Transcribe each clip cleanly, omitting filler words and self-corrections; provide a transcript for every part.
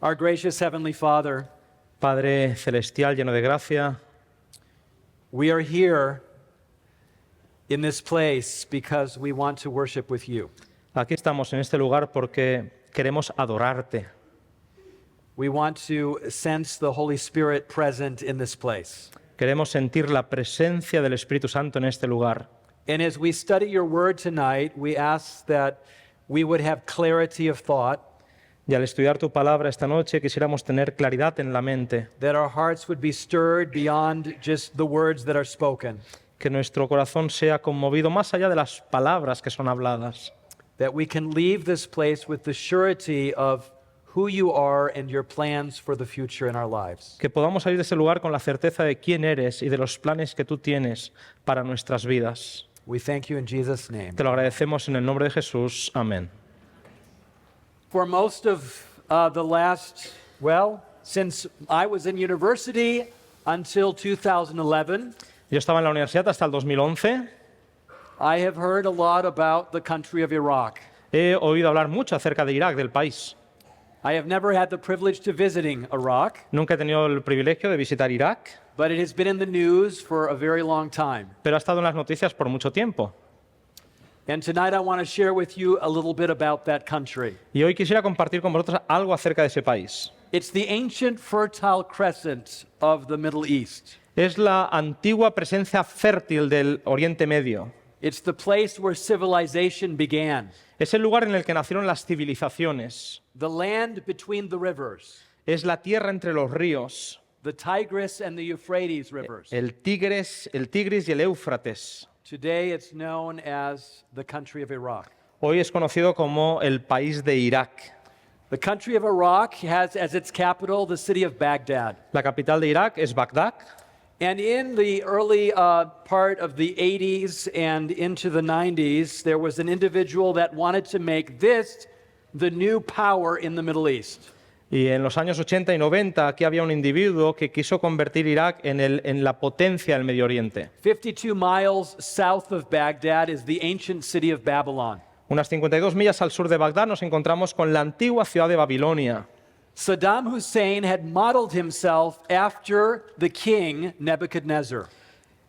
Our gracious Heavenly Father, Padre celestial lleno de gracia, we are here in this place because we want to worship with you. aquí estamos en este lugar porque queremos adorarte. We want to sense the Holy Spirit present in this place. Queremos sentir la presencia del Espíritu Santo en este lugar. And as we study your word tonight, we ask that we would have clarity of thought, Y al estudiar tu palabra esta noche quisiéramos tener claridad en la mente, that our hearts would be stirred beyond just the words that are spoken, que nuestro corazón sea conmovido más allá de las palabras que son habladas, that we can leave this place with the surety of who you are and your plans for the future in our lives. que podamos salir de este lugar con la certeza de quién eres y de los planes que tú tienes para nuestras vidas. We thank you in Jesus' name. Te lo agradecemos en el nombre de Jesús. Amén. For most of the last, since I was in university until 2011, Yo estaba en la universidad hasta el 2011. I have heard a lot about the country of Iraq. He oído hablar mucho acerca de Irak, del país. I have never had the privilege to visiting Iraq, Nunca he tenido el privilegio de visitar Irak, but it has been in the news for a very long time. pero ha estado en las noticias por mucho tiempo. And tonight I want to share with you a little bit about that country. Y hoy quisiera compartir con vosotros algo acerca de ese país. It's the ancient Fertile Crescent of the Middle East. Es la antigua presencia fértil del Oriente Medio. It's the place where civilization began, Es el lugar en el que nacieron las civilizaciones. the land between the rivers, Es la tierra entre los ríos, the Tigris and the Euphrates rivers. el Tigris y el Éufrates. Today it's known as the country of Iraq. Hoy es conocido como el país de Irak. The country of Iraq has as its capital the city of Baghdad. La capital de Irak es Bagdad. And in the early part of the 80s and into the 90s, there was an individual that wanted to make this the new power in the Middle East. Y en los años 80 y 90 aquí había un individuo que quiso convertir Irak en la potencia del Medio Oriente. 52 miles south of Baghdad is the ancient city of Babylon. Unas 52 millas al sur de Bagdad nos encontramos con la antigua ciudad de Babilonia. Saddam Hussein had modeled himself after the king Nebuchadnezzar.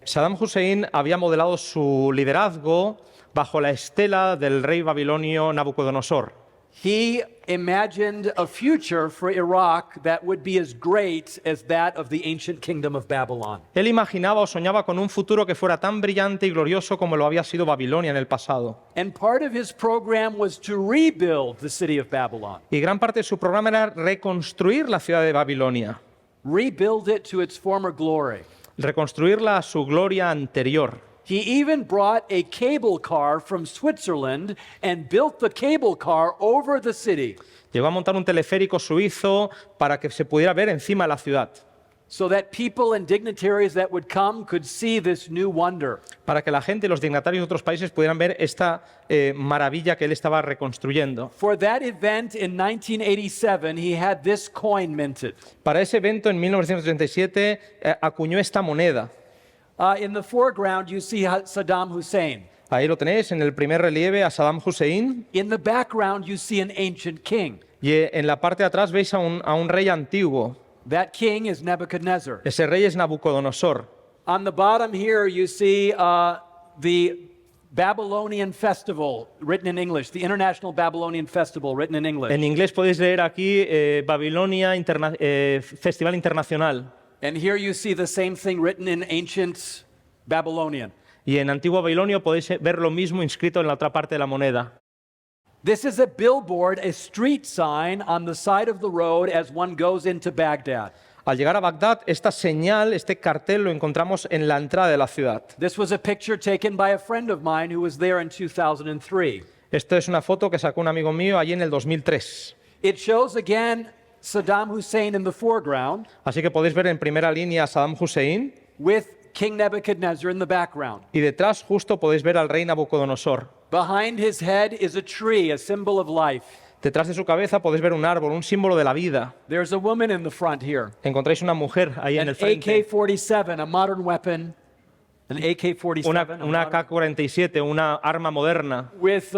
Saddam Hussein había modelado su liderazgo bajo la estela del rey babilonio Nabucodonosor. He imagined a future for Iraq that would be as great as that of the ancient kingdom of Babylon. Él imaginaba o soñaba con un futuro que fuera tan brillante y glorioso como lo había sido Babilonia en el pasado. And part of his program was to rebuild the city of Babylon, Y gran parte de su programa era reconstruir la ciudad de Babilonia, rebuild it to its former glory. reconstruirla a su gloria anterior. He even brought a cable car from Switzerland and built the cable car over the city Llegó a montar un teleférico suizo para que se pudiera ver encima de la ciudad, so that people and dignitaries that would come could see this new wonder. para que la gente y los dignatarios de otros países pudieran ver esta maravilla que él estaba reconstruyendo. For that event in 1987, he had this coin minted. Para ese evento en 1987 acuñó esta moneda. In the foreground, you see Saddam Hussein. Ahí lo tenéis en el primer relieve a Saddam Hussein. In the background, you see an ancient king. Y en la parte de atrás veis a un rey antiguo. That king is Nebuchadnezzar. Ese rey es Nabucodonosor. On the bottom here, you see the Babylonian Festival written in English, the International Babylonian Festival written in English. En inglés podéis leer aquí Babilonia Festival Internacional. And here you see the same thing written in ancient Babylonian. Y en antiguo babilonio podéis ver lo mismo inscrito en la otra parte de la moneda. This is a billboard, a street sign on the side of the road as one goes into Baghdad. Al llegar a Bagdad, esta señal, este cartel lo encontramos en la entrada de la ciudad. This was a picture taken by a friend of mine who was there in 2003. Esto es una foto que sacó un amigo mío allí en el 2003. It shows again Saddam Hussein in the foreground Así que podéis ver en primera línea a Saddam Hussein with King Nebuchadnezzar in the background. y detrás justo podéis ver al rey Nabucodonosor. Behind his head is a tree, a symbol of life. Detrás de su cabeza podéis ver un árbol, un símbolo de la vida. There's a woman in the front here. Encontráis una mujer ahí en An el frente. AK-47, a modern weapon. An AK-47. Una AK-47, una arma moderna with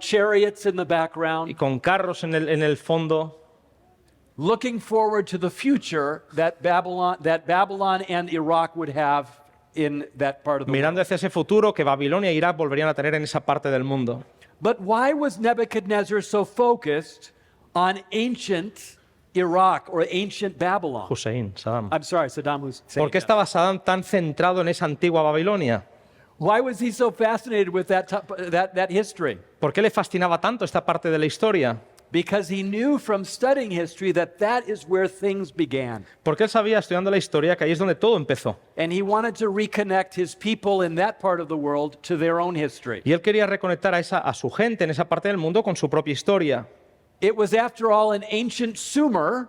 chariots in the y background. con carros en el fondo. looking forward to the future that Babylon and Iraq would have in that part of the world. mirando hacia ese futuro que Babilonia e Irak volverían a tener en esa parte del mundo. But why was Nebuchadnezzar so focused on ancient Iraq or ancient Babylon? Hussein, Saddam. I'm sorry, Saddam Hussein. ¿Por qué estaba Saddam tan centrado en esa antigua Babilonia? Why was he so fascinated with that history? ¿Por qué le fascinaba tanto esta parte de la historia? Because he knew from studying history that is where things began. Porque él sabía, estudiando la historia, que ahí es donde todo empezó. And he wanted to reconnect his people in that part of the world to their own history. Y él quería reconectar a su gente en esa parte del mundo con su propia historia. It was, after all, an ancient Sumer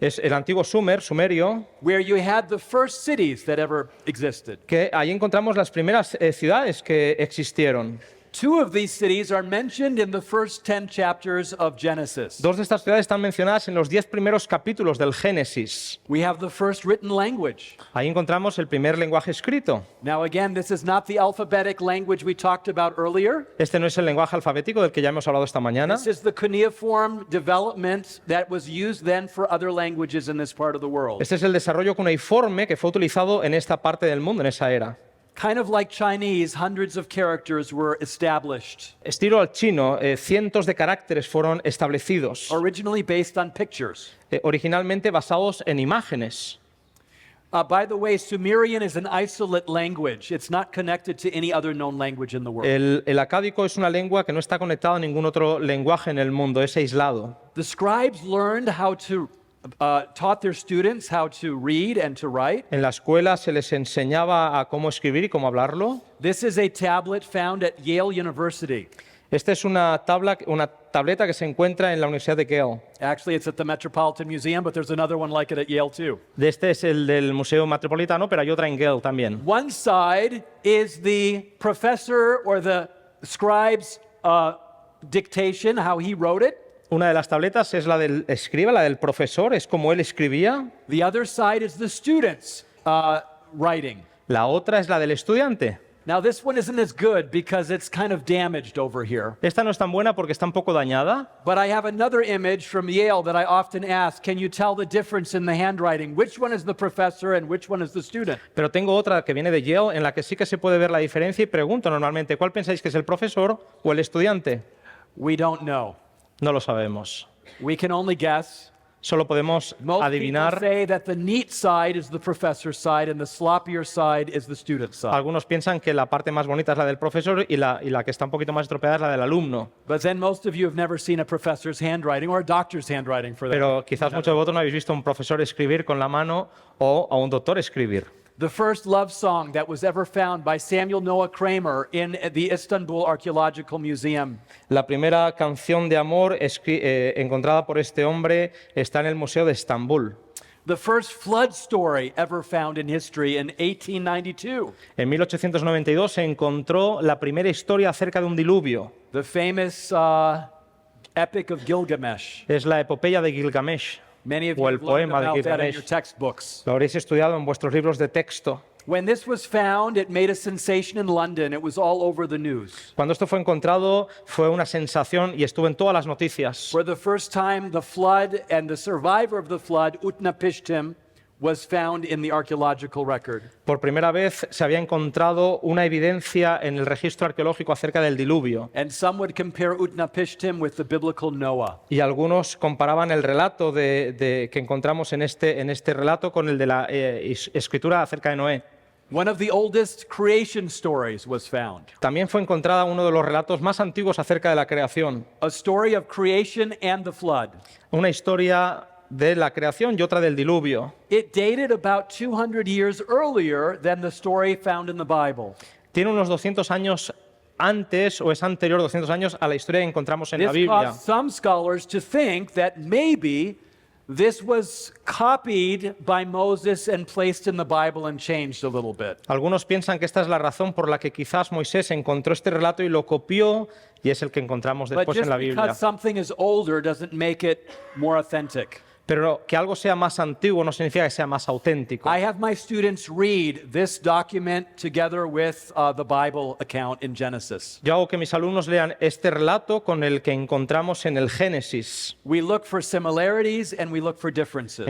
Es el antiguo Sumerio, where you had the first cities that ever existed. que ahí encontramos las primeras ciudades que existieron. Two of these cities are mentioned in the first 10 chapters of Genesis. Dos de estas ciudades están mencionadas en los 10 primeros capítulos del Génesis. We have the first written language. Ahí encontramos el primer lenguaje escrito. Now again, this is not the alphabetic language we talked about earlier. Este no es el lenguaje alfabético del que ya hemos hablado esta mañana. This is the cuneiform development that was used then for other languages in this part of the world. Este es el desarrollo cuneiforme que fue utilizado en esta parte del mundo, en esa era. Kind of like Chinese, hundreds of characters were established, Estilo al chino, cientos de caracteres fueron establecidos, originally based on pictures. Originalmente basados en imágenes. By the way, Sumerian is an isolate language. It's not connected to any other known language in the world. El acádico es una lengua que no está conectada a ningún otro lenguaje en el mundo, es aislado. The scribes learned how to taught their students how to read and to write. En la escuela se les enseñaba a cómo escribir y cómo hablarlo. This is a tablet found at Yale University. Esta es una tableta que se encuentra en la Universidad de Yale. Actually, it's at the Metropolitan Museum, but there's another one like it at Yale too. Este es el del Museo Metropolitano, pero hay otra en Yale también. One side is the professor or the scribe's dictation, how he wrote it. Una de las tabletas es la del escriba, la del profesor, es como él escribía. The other side is the student's writing. La otra es la del estudiante. Now, this one isn't as good because it's kind of damaged over here. Esta no es tan buena porque está un poco dañada. But I have another image from Yale that I often ask, can you tell the difference in the handwriting? Which one is the professor and which one is the student? Pero tengo otra que viene de Yale en la que sí que se puede ver la diferencia y pregunto normalmente, ¿cuál pensáis que es el profesor o el estudiante? We don't know. No lo sabemos. We can only guess. Solo podemos Most people adivinar. say that the neat side is the professor's side and the sloppier side is the student's side. Algunos piensan que la parte más bonita es la del profesor y la que está un poquito más estropeada es la del alumno. But then most of you have never seen a professor's handwriting or a doctor's handwriting for that. Pero quizás muchos de vosotros no habéis visto a un profesor escribir con la mano o a un doctor escribir. The first love song that was ever found by Samuel Noah Kramer in the Istanbul Archaeological Museum. La primera canción de amor encontrada por este hombre está en el Museo de Estambul. The first flood story ever found in history in 1892. En 1892 se encontró la primera historia acerca de un diluvio. The famous Epic of Gilgamesh. Es la epopeya de Gilgamesh. Many of O you el have learned poema de about that in your Gilgamesh. textbooks. Lo habréis estudiado en vuestros libros de texto. When this was found, it made a sensation in London. It was all over the news. Cuando esto fue encontrado fue una sensación y estuvo en todas las noticias. For the first time, the flood and the survivor of the flood, Utnapishtim, was found in the archaeological record. Por primera vez se había encontrado una evidencia en el registro arqueológico acerca del diluvio. And some would compare Utnapishtim with the biblical Noah. Y algunos comparaban el relato que encontramos en este relato con el de la escritura acerca de Noé. One of the oldest creation stories was found. También fue encontrada uno de los relatos más antiguos acerca de la creación. A story of creation and the flood. Una historia de la creación y otra del diluvio. It dated about 200 years earlier than the story found in the Bible. Tiene unos 200 años antes o es anterior 200 años a la historia que encontramos en la This Biblia. caused some scholars to think that maybe this was copied by Moses and placed in the Bible and changed a little bit. Algunos piensan que esta es la razón por la que quizás Moisés encontró este relato y lo copió y es el que encontramos But después just en la Biblia. because something is older doesn't make it more authentic. Pero que algo sea más antiguo no significa que sea más auténtico. I have my students read this document together with the Bible account in Genesis. Yo hago que mis alumnos lean este relato con el que encontramos en el Génesis. We look for similarities and we look for differences.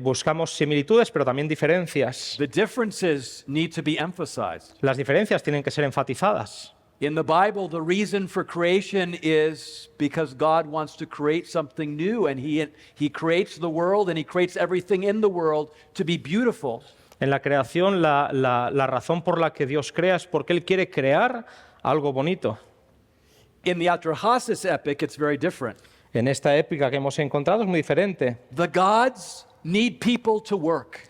Buscamos similitudes, pero también diferencias. The differences need to be emphasized. Las diferencias tienen que ser enfatizadas. In the Bible, the reason for creation is because God wants to create something new, and He creates the world and He creates everything in the world to be beautiful. En la creación, la razón por la que Dios crea es porque Él quiere crear algo bonito. In the Atrahasis epic, it's very different. En esta épica que hemos encontrado es muy diferente. The gods need people to work.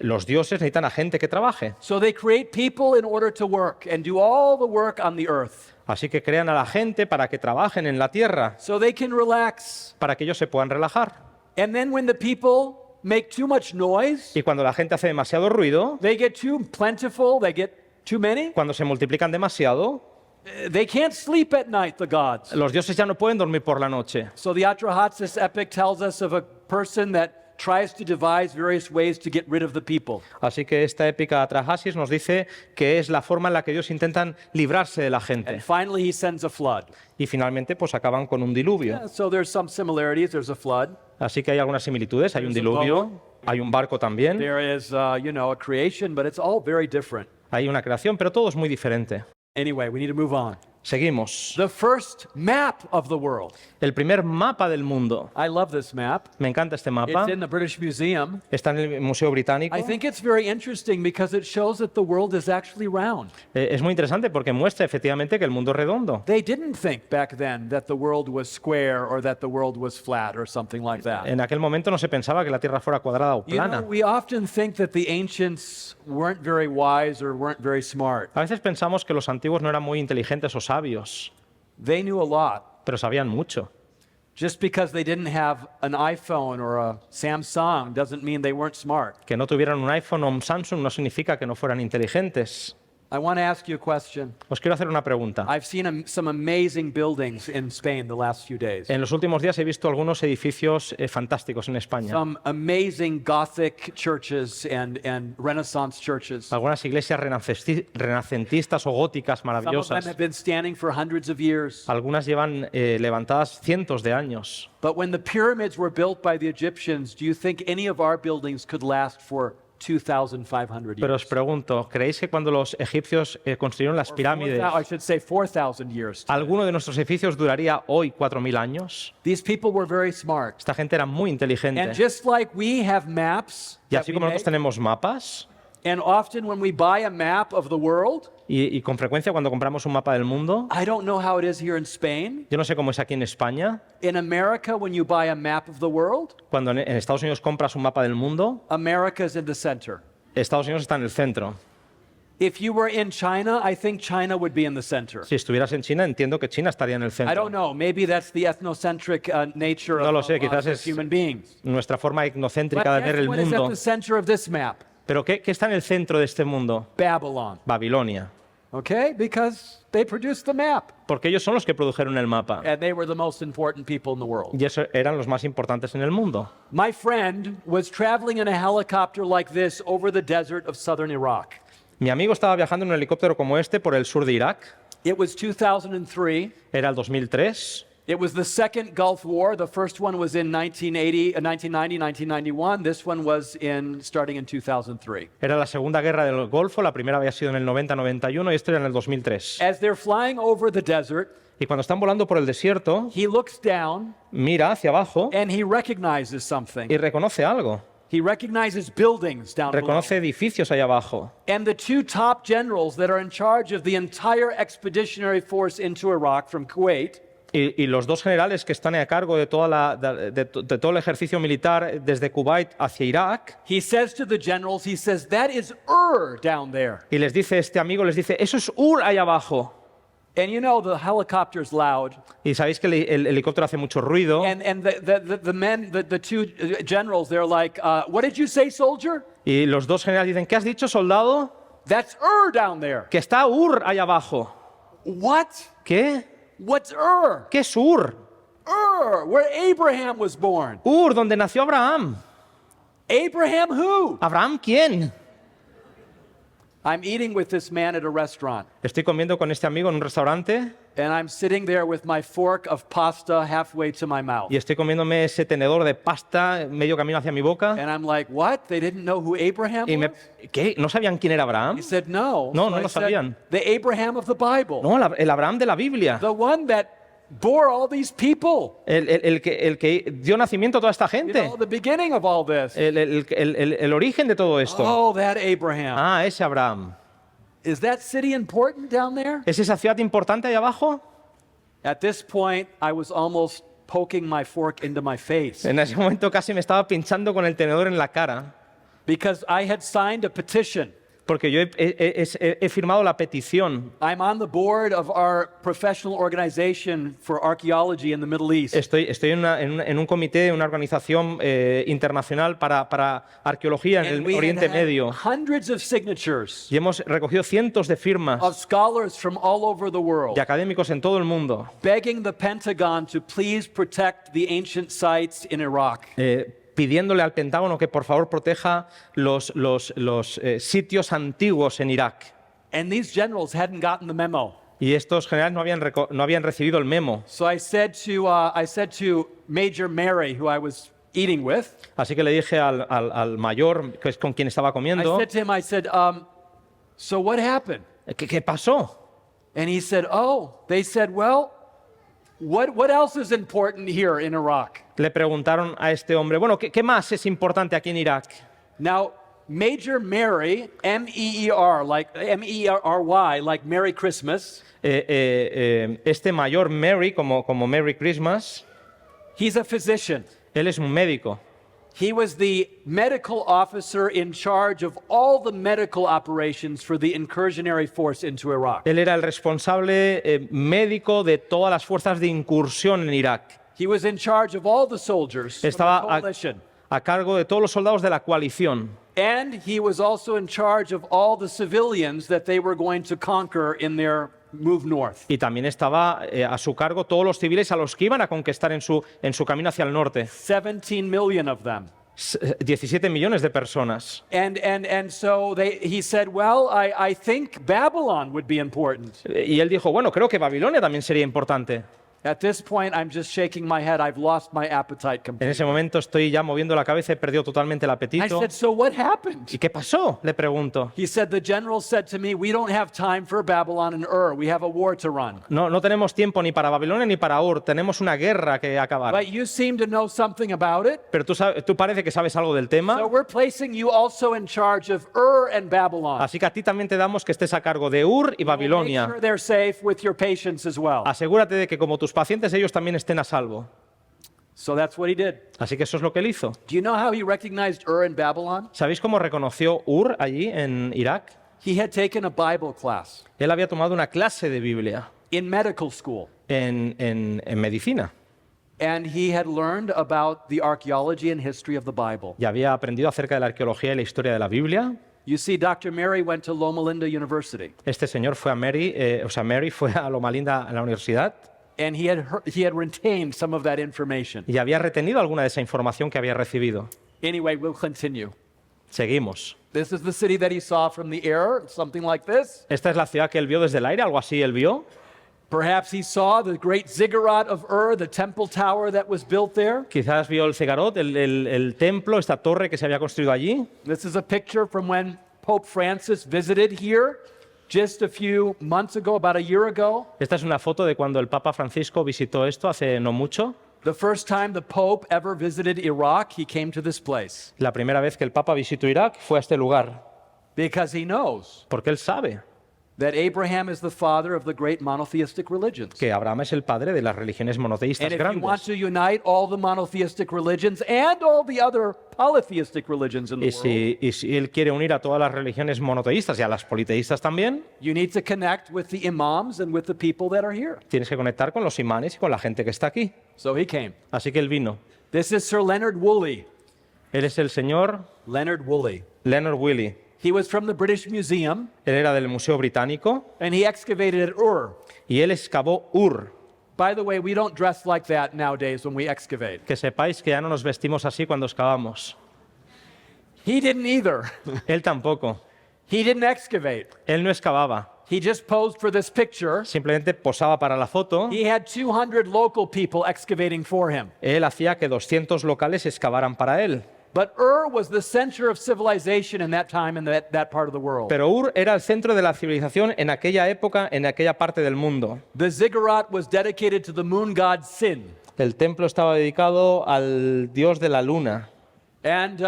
Los dioses necesitan a gente que trabaje. So they create people in order to work and do all the work on the earth. Así que crean a la gente para que trabajen en la tierra, So they can relax. para que ellos se puedan relajar. And then when the people make too much noise, Y cuando la gente hace demasiado ruido, they get too plentiful, they get too many, cuando se multiplican demasiado, they can't sleep at night, the gods. los dioses ya no pueden dormir por la noche. So the Atrahasis epic tells us of a person that tries to devise various ways to get rid of the people. Así que esta épica Atrahasis nos dice que es la forma en la que ellos intentan librarse de la gente. And finally he sends a flood. Y finalmente pues acaban con un diluvio. So there's some similarities. There's a flood. Así que hay algunas similitudes, hay un diluvio, hay un barco también, There is, a creation, but it's all very different. hay una creación, pero todo es muy diferente. Anyway, we need to move on. Seguimos. The first map of the world. El primer mapa del mundo. I love this map. Me encanta este mapa. It's in the British Museum. Está en el Museo Británico. I think it's very interesting because it shows that the world is actually round. Es muy interesante porque muestra efectivamente que el mundo es redondo. They didn't think back then that the world was square or that the world was flat or something like that. En aquel momento no se pensaba que la Tierra fuera cuadrada o You know, plana. we often think that the ancients weren't very wise or weren't very smart. A veces pensamos que los antiguos no eran muy inteligentes o sabios, They knew a lot. pero sabían mucho. Just because they didn't have an iPhone or a Samsung doesn't mean they weren't smart. Que no tuvieran un iPhone o un Samsung no significa que no fueran inteligentes. I want to ask you a question. Os quiero hacer una pregunta. I've seen some amazing buildings in Spain the last few days. En los últimos días he visto algunos edificios fantásticos en España. Some amazing Gothic churches and Renaissance churches. Algunas iglesias renacentistas o góticas Some of them maravillosas. have been standing for hundreds of years. Algunas llevan levantadas cientos de años. But when the pyramids were built by the Egyptians, do you think any of our buildings could last for 2,500 Pero os years? pregunto, ¿creéis que cuando los egipcios construyeron las pirámides, I should say 4,000 years. alguno de nuestros edificios duraría hoy 4.000 años? These people were very smart. Esta gente era muy And inteligente. just like we have maps, Y that así we como nosotros make, tenemos mapas, and often when we buy a map of the world, y con frecuencia cuando compramos un mapa del mundo, I don't know how it is here in Spain. yo no sé cómo es aquí en España, In America, when you buy a map of the world, cuando en Estados Unidos compras un mapa del mundo, America is in the center. Estados Unidos está en el centro. If you were in China, I think China would be in the center. Si estuvieras en China, entiendo que China estaría en el I centro. don't know. Maybe that's the ethnocentric nature No lo of sé, quizás us as es human beings. nuestra forma But etnocéntrica de ver guess el what is at mundo. the center of this map? Pero ¿qué está en el centro de este mundo? Babylon. Babilonia. Okay? Because they produced the map. Porque ellos son los que produjeron el mapa. And they were the most important people in the world. Y esos eran los más importantes en el mundo. My friend was traveling in a helicopter like this over the desert of southern Iraq. Mi amigo estaba viajando en un helicóptero como este por el sur de Irak. It was 2003. Era el 2003. It was the second Gulf War. The first one was in 1990, 1991. This one was starting in 2003. Era la Segunda Guerra del Golfo. La primera había sido en el 90-91 y esto era en el 2003. As they're flying over the desert, Y cuando están volando por el desierto, he looks down mira hacia abajo and he recognizes something. y reconoce algo. He recognizes buildings down below. Reconoce edificios allá abajo. And the two top generals that are in charge of the entire expeditionary force into Iraq from Kuwait, Y los dos generales que están a cargo de de todo el ejercicio militar desde Kuwait hacia Irak, he says to the generals, he says, that is down there. y les dice, este amigo les dice, eso es allá abajo. And you know the helicopter's loud. Y sabéis que el helicóptero hace mucho ruido. And the men, the two generals, they're like, what did you say, soldier? Y los dos generales dicen, ¿qué has dicho, soldado? That's down there. Que está allá abajo. What? ¿Qué? What's ¿Qué es Ur? Ur, where Abraham was born. Donde nació Abraham. Abraham who? ¿Abraham quién? I'm eating with this man at a restaurant, Estoy comiendo con este amigo en un restaurante and I'm sitting there with my fork of pasta halfway to my mouth. y estoy comiéndome ese tenedor de pasta medio camino hacia mi boca. And I'm like, what? They didn't know who Abraham Y was? ¿Qué? ¿No sabían quién era Abraham? He said, no. No, So no I lo said, sabían. the Abraham of the Bible. No, el Abraham de la Biblia. The one that bore all these people. El que dio nacimiento a toda esta You gente. know, the beginning of all this. El origen de todo esto. Oh, that Abraham. Ah, ese Abraham. Is that city important down there? ¿Es esa ciudad importante ahí abajo? At this point, I was almost poking my fork into my face En ese momento casi me estaba pinchando con el tenedor en la cara, because I had signed a petition. porque yo he firmado la petición. I'm on the board of our professional organization for archaeology in the Middle East. Estoy en un comité, una organización internacional para arqueología en And el we had Oriente had Medio. hundreds of signatures Y hemos recogido cientos de firmas of scholars from all over the world de académicos en todo el mundo begging the Pentagon to please protect the ancient sites in Iraq. pidiéndole al Pentágono que por favor proteja los sitios antiguos en Irak. And these generals hadn't gotten the memo. Y estos generales no habían recibido el memo. So I said to Major Mary, who I was eating with, Así que le dije al mayor, que es con quien estaba I comiendo, said to him, so what happened? ¿qué pasó? And he said, they said, well, what else is important here in Iraq? Le preguntaron a este hombre, bueno, ¿qué más es importante aquí en Irak? Now, Major Mary, M-E-E-R, like M-E-R-Y, like Merry Christmas, Este mayor Mary, como Merry Christmas, he's a physician. él es un médico. He was the medical officer in charge of all the medical operations for the incursionary force into Iraq. Él era el responsable médico de todas las fuerzas de incursión en Irak. He was in charge of all the soldiers from the Estaba coalition. a cargo de todos los soldados de la coalición. And he was also in charge of all the civilians that they were going to conquer in their move north. Y también estaba a su cargo todos los civiles a los que iban a conquistar en su camino hacia el norte. 17 million of them. 17 millones de personas. And so he said, well, I think Babylon would be important. Y él dijo, bueno, creo que Babilonia también sería importante. At this point, I'm just shaking my head. I've lost my appetite En completely. ese momento estoy ya moviendo la cabeza, he perdido totalmente el I apetito. said, so what happened? ¿Y qué pasó? Le pregunto. He said, the general said to me, we don't have time for Babylon and Ur. We have a war to run. No tenemos tiempo ni para Babilonia ni para Ur, tenemos una guerra que acabar. But you seem to know something about it. Pero tú parece que sabes algo del So tema, we're placing you also in charge of Ur and Babylon. así que a ti también te damos que estés a cargo de Ur y Make Babilonia. sure they're safe with your patients as well. Asegúrate de que como tus pacientes ellos también estén a salvo. So that's what he did. Así que eso es lo que él hizo. Do you know how he recognized Ur and Babylon? ¿Sabéis cómo reconoció Ur allí en Irak? He had taken a Bible class Él había tomado una clase de Biblia in medical school, en medicina and he had learned about the archaeology and history of the Bible. y había aprendido acerca de la arqueología y la historia de la Biblia. You see, Dr. Mary went to Loma Linda University, Este señor fue a Mary fue a Loma Linda, a la universidad, and he had retained some of that information. y había retenido alguna de esa información que había recibido. Anyway, we'll continue. Seguimos. This is the city that he saw from the air, something like this. Esta es la ciudad que él vio desde el aire, algo así él vio. Perhaps he saw the great ziggurat of Ur, the temple tower that was built there. Quizás vio el Zegarot, el templo, esta torre que se había construido allí. This is a picture from when Pope Francis visited here just a few months ago, about a year ago. Esta es una foto de cuando el Papa Francisco visitó esto hace no mucho. The first time the Pope ever visited Iraq, he came to this place La primera vez que el Papa visitó Irak fue a este lugar, because he knows porque él sabe that Abraham is the father of the great monotheistic religions. que Abraham es el padre de las religiones monoteístas And if you want grandes. to unite all the monotheistic religions and all the other polytheistic religions in the Y si él quiere unir a todas las religiones monoteístas y a las politeístas también, world, you need to connect with the imams and with the people that are here. tienes que conectar con los imanes y con la gente que está aquí. So he came. Así que él vino. This is Sir Leonard Woolley. Él es el señor Leonard Woolley. Leonard Willey. He was from the British Museum, Él era del Museo Británico and he excavated at Ur. y él excavó Ur. By the way, we don't dress like that nowadays when we excavate. Que sepáis que ya no nos vestimos así cuando excavamos. He didn't either. Él tampoco. He didn't excavate. Él no excavaba. He just posed for this picture. Simplemente posaba para la foto. He had 200 local people excavating for him. Él hacía que 200 locales excavaran para él. But Ur was the center of civilization in that time in that part of the world. Pero Ur era el centro de la civilización en aquella época, en aquella parte del mundo. The ziggurat was dedicated to the moon god Sin. El templo estaba dedicado al dios de la luna And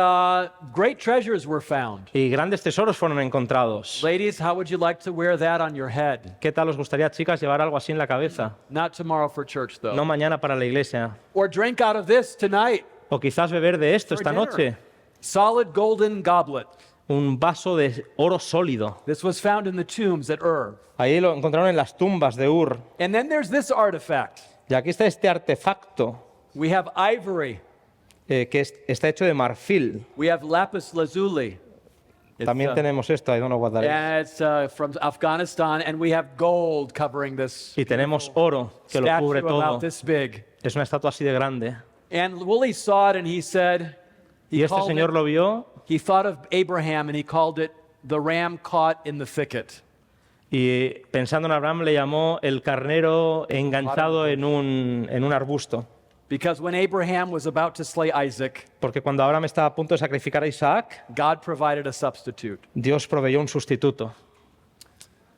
great treasures were found. y grandes tesoros fueron encontrados. Ladies, how would you like to wear that on your head? ¿Qué tal os gustaría, chicas, llevar algo así en la cabeza? Not tomorrow for church, though. No mañana para la iglesia. Or drink out of this tonight. O quizás beber de esto for esta dinner. noche. Solid golden goblet. Un vaso de oro sólido. This was found in the tombs at Ur. Ahí lo encontraron en las tumbas de Ur. And then there's this artifact. Y aquí está este artefacto We have ivory. está hecho de marfil. We have lapis lazuli. It's, También tenemos esto, I don't know what that is. and it's from Afghanistan, and we have gold covering this Y tenemos oro que lo statue cubre todo. about this big. Es una estatua así de grande. And Woolley saw it, and he said, Y este called señor it- lo vio he thought of Abraham, and he called it the ram caught in the thicket. y pensando en Abraham le llamó el carnero enganchado en un arbusto. Because when Abraham was about to slay Isaac, Porque cuando Abraham estaba a punto de sacrificar a Isaac, God provided a substitute. Dios proveyó un sustituto.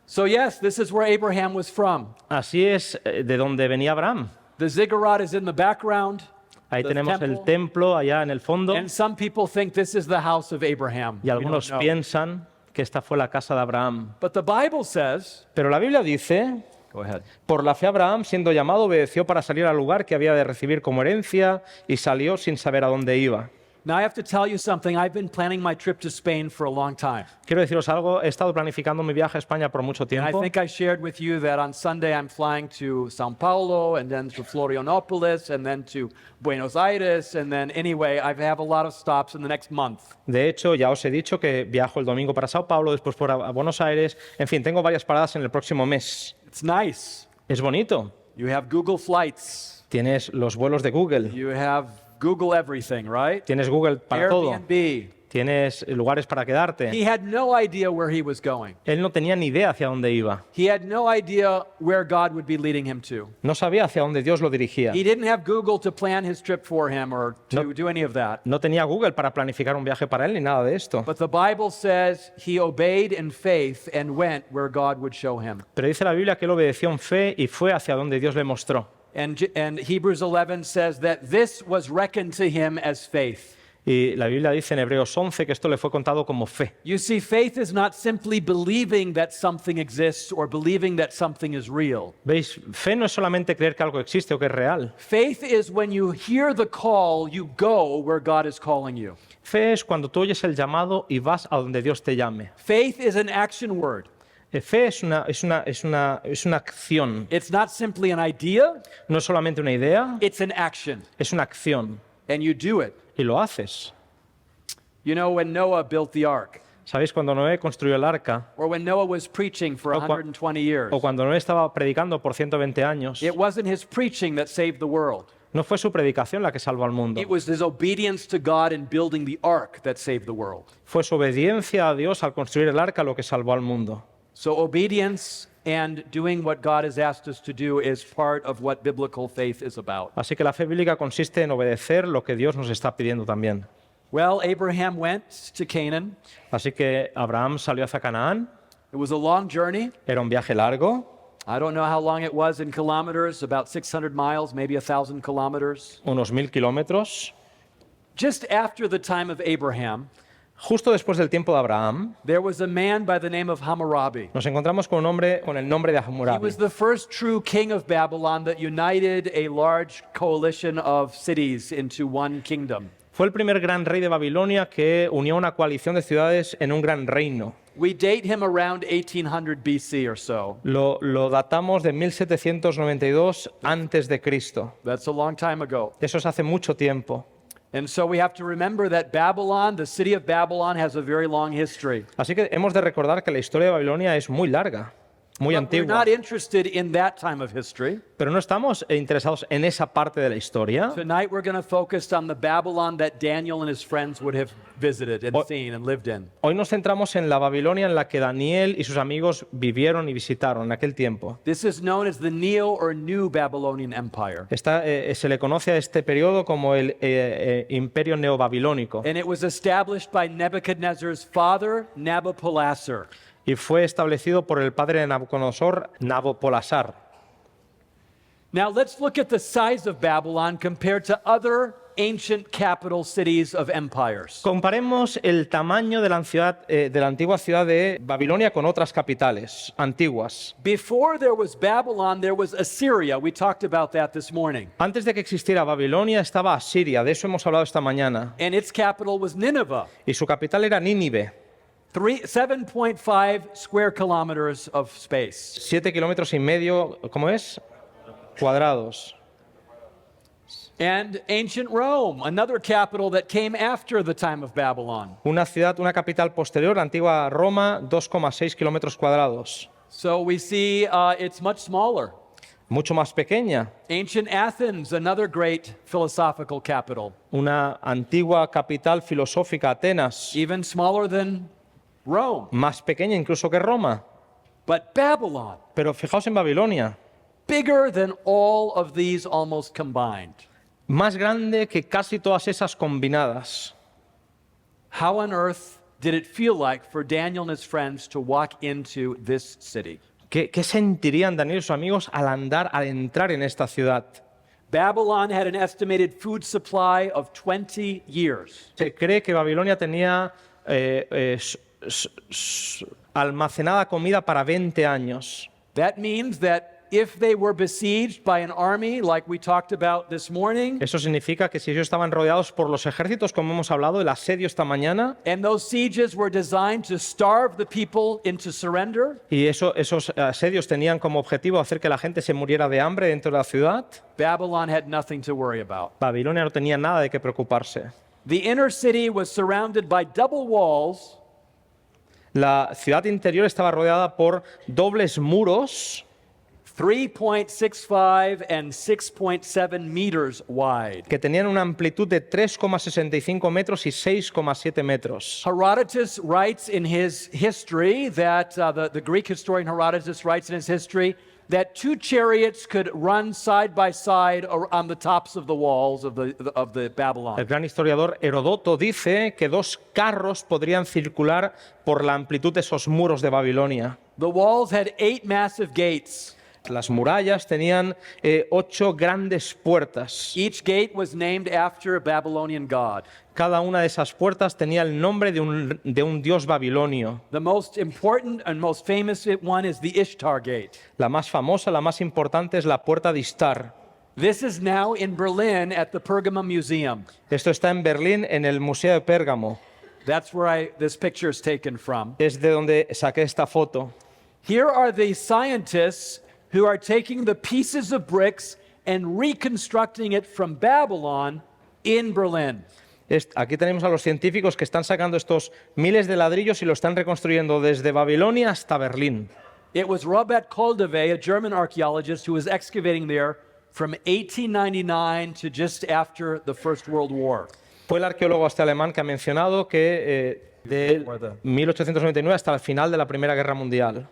So yes, this is where Abraham was from. Así es de donde venía Abraham. The ziggurat is in the background, Ahí The tenemos temple. el templo allá en el fondo and some people think this is the house of Abraham. y We don't algunos know. piensan que esta fue la casa de Abraham. But the Bible says, Pero la Biblia dice, go ahead. por la fe Abraham, siendo llamado, obedeció para salir al lugar que había de recibir como herencia y salió sin saber a dónde iba. Now I have to tell you something. I've been planning my trip to Spain for a long time. Quiero deciros algo, he estado planificando mi viaje a España por mucho And I tiempo. think I shared with you that on Sunday I'm flying to Sao Paulo and then to Florianopolis and then to Buenos Aires. And then anyway, I have a lot of stops in the next month. De hecho, ya os he dicho que viajo el domingo para Sao Paulo, después por a Buenos Aires. En fin, tengo varias paradas en el próximo mes. It's nice. Es bonito. You have Google Flights. Tienes los vuelos de Google, You have Google everything, right? tienes Google para todo, Airbnb. tienes lugares para quedarte. He had no idea where he was going. Él no tenía ni idea hacia dónde iba. He had no idea where God would be leading him to. No sabía hacia dónde Dios lo dirigía. He didn't have Google to plan his trip for him or to No. do any of that. No tenía Google para planificar un viaje para él ni nada de esto. But the Bible says he obeyed in faith and went where God would show him. Pero dice la Biblia que él obedeció en fe y fue hacia donde Dios le mostró. And Hebrews 11 says that this was reckoned to him as faith. Y la Biblia dice en Hebreos 11 que esto le fue contado como fe. You see, faith is not simply believing that something exists or believing that something is real. ¿Veis? Fe no es solamente creer que algo existe o que es real. Faith is when you hear the call, you go where God is calling you. Fe es cuando tú oyes el llamado y vas a donde Dios te llame. Faith is an action word. Fe es una acción. It's not simply an idea, No es solamente una idea, it's an action. es una acción. And you do it. Y lo haces. You know, when Noah built the ark, ¿Sabéis? Cuando Noé construyó el arca, or when Noah was preaching for O cua- 120 years, o cuando Noé estaba predicando por 120 años, it wasn't his preaching that saved the world. no fue su predicación la que salvó al mundo. It was his obedience to God in building the ark that saved the world. Fue su obediencia a Dios al construir el arca lo que salvó al mundo. So obedience and doing what God has asked us to do is part of what biblical faith is about. Así que la fe bíblica consiste en obedecer lo que Dios nos está pidiendo también. Well, Abraham went to Canaan. Así que Abraham salió hacia Canaán, It was a long journey. era un viaje largo, I don't know how long it was in kilometers, about 600 miles, maybe 1,000 kilometers. unos 1000 kilómetros. Just after the time of Abraham, Justo después del tiempo de Abraham, there was a man by the name of Hammurabi. nos encontramos con un hombre con el nombre de He Hammurabi. was the first true king of Babylon that united a large coalition of cities into one kingdom. Fue el primer gran rey de Babilonia que unió una coalición de ciudades en un gran reino. We date him around 1800 BC or so. Lo datamos de 1792 antes de Cristo. That's a long time ago. Eso es hace mucho tiempo. And so we have to remember that Babylon, the city of Babylon, has a very long history. Así que hemos de recordar que la historia de Babilonia es muy larga. muy But we're antigua. not interested in that time of history. Pero no estamos interesados en esa parte de la historia. Tonight we're going to focus on the Babylon that Daniel and his friends would have visited and seen and lived in. Hoy nos centramos en la Babilonia en la que Daniel y sus amigos vivieron y visitaron en aquel tiempo. This is known as the Neo or New Babylonian Empire. Se le conoce a este periodo como el Imperio Neobabilónico And it was established by Nebuchadnezzar's father, Nabopolassar. y fue establecido por el padre de Nabucodonosor, Nabopolassar. Now let's look at the size of Babylon compared to other ancient capital cities of empires. Comparemos el tamaño de la antigua ciudad de Babilonia con otras capitales antiguas. Before there was Babylon, there was Assyria. We talked about that this morning. Antes de que existiera Babilonia estaba Asiria, de eso hemos hablado esta mañana, And its capital was Nineveh. y su capital era Nínive, 7.5 square kilometers of space. 7,5 kilómetros, ¿cómo es? Cuadrados. And ancient Rome, another capital that came after the time of Babylon. Una capital posterior, la antigua Roma, 2,6 kilómetros cuadrados. So we see it's much smaller. Mucho más pequeña. Ancient Athens, another great philosophical capital, Una antigua capital filosófica, Atenas, even smaller than Rome. más pequeña incluso que Roma. But Babylon, Pero fijaos en Babilonia, bigger than all of these almost combined. más grande que casi todas esas combinadas. How on earth did it feel like for Daniel and his friends to walk into this city? ¿Qué sentirían Daniel y sus amigos al entrar en esta ciudad? Babylon had an estimated food supply of 20 years. Se cree que Babilonia tenía almacenada comida para 20 años. That means that if they were besieged by an army like we talked about this morning, Eso significa que si ellos estaban rodeados por los ejércitos, como hemos hablado, el asedio esta mañana, and those sieges were designed to starve the people into surrender, y esos asedios tenían como objetivo hacer que la gente se muriera de hambre dentro de la ciudad, Babylon had nothing to worry about. Babilonia no tenía nada de qué preocuparse. The inner city was surrounded by double walls La ciudad interior estaba rodeada por dobles muros 3.65 and 6.7 meters wide. que tenían una amplitud de 3,65 metros y 6,7 metros. Herodotus writes in his history that, the Greek historian Herodotus writes in his history that two chariots could run side by side on the tops of the walls of the Babylon. El gran historiador Herodoto dice que 2 carros podrían circular por la amplitud de esos muros de Babilonia. The walls had 8 massive gates. Las murallas tenían 8 grandes puertas. Each gate was named after a Babylonian god. Cada una de esas puertas tenía el nombre de un dios babilonio. The most important and most famous one is the Ishtar Gate. La más famosa, la más importante es la puerta de Ishtar. This is now in Berlin at the Pergamum Museum. Esto está en Berlín, en el Museo de Pérgamo. That's where this picture is taken from. Es de donde saqué esta foto. Here are the scientists who are taking the pieces of bricks and reconstructing it from Babylon in Berlin. Aquí tenemos a los científicos que están sacando estos miles de ladrillos y lo están reconstruyendo desde Babilonia hasta Berlín. It was Robert Koldewey, a German archaeologist, who was excavating there from 1899 to just after the First World War. Fue el arqueólogo alemán que ha mencionado que de 1899 hasta el final de la Primera Guerra Mundial.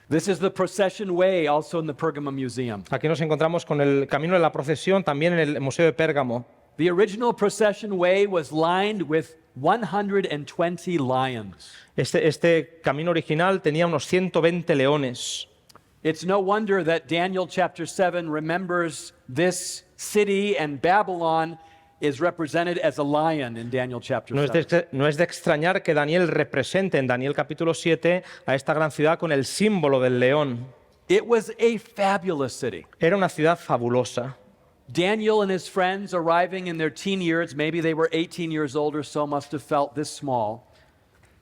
This is the procession way, also in the Pergamum Museum. Aquí nos encontramos con el camino de la procesión también en el Museo de Pérgamo. The original procession way was lined with 120 lions. Este camino original tenía unos 120 leones. It's no wonder that Daniel chapter 7 remembers this city, and Babylon is represented as a lion in Daniel chapter 7. No es de extrañar que Daniel represente en Daniel capítulo 7 a esta gran ciudad con el símbolo del león. It was a fabulous city. Era una ciudad fabulosa. Daniel and his friends arriving in their teen years, maybe they were 18 years old or so, must have felt this small.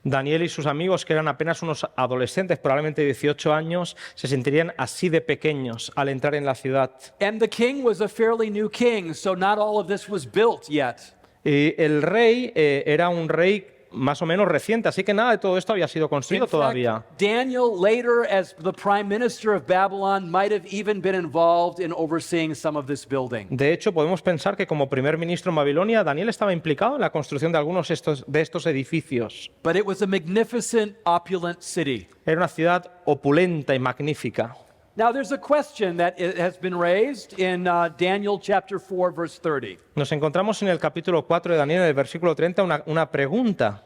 Daniel y sus amigos, que eran apenas unos adolescentes, probablemente 18 años, se sentirían así de pequeños al entrar en la ciudad. And the king was a fairly new king, so not all of this was built yet. Y el rey era un rey más o menos reciente, así que nada de todo esto había sido construido In todavía. fact, Daniel later, as the prime minister of Babylon, might have even been involved in overseeing some of this building. De hecho, podemos pensar que como primer ministro en Babilonia, Daniel estaba implicado en la construcción de algunos de estos edificios. But it was a magnificent, opulent city. Era una ciudad opulenta y magnífica. Now, there's a question that has been raised in Daniel chapter 4, verse 30. Nos encontramos en el capítulo 4 de Daniel, en el versículo 30, una pregunta.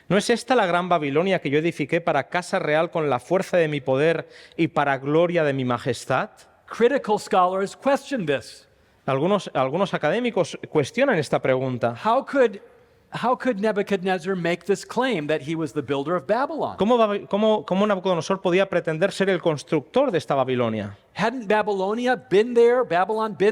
¿No es esta la gran Babilonia que yo edifiqué para casa real con la fuerza de mi poder y para gloria de mi majestad? Critical scholars question this. Algunos académicos cuestionan esta pregunta. How could Nebuchadnezzar make this claim that he was the builder of Babylon? ¿Cómo Nabucodonosor podía pretender ser el constructor de esta Babilonia? Hadn't Babylon been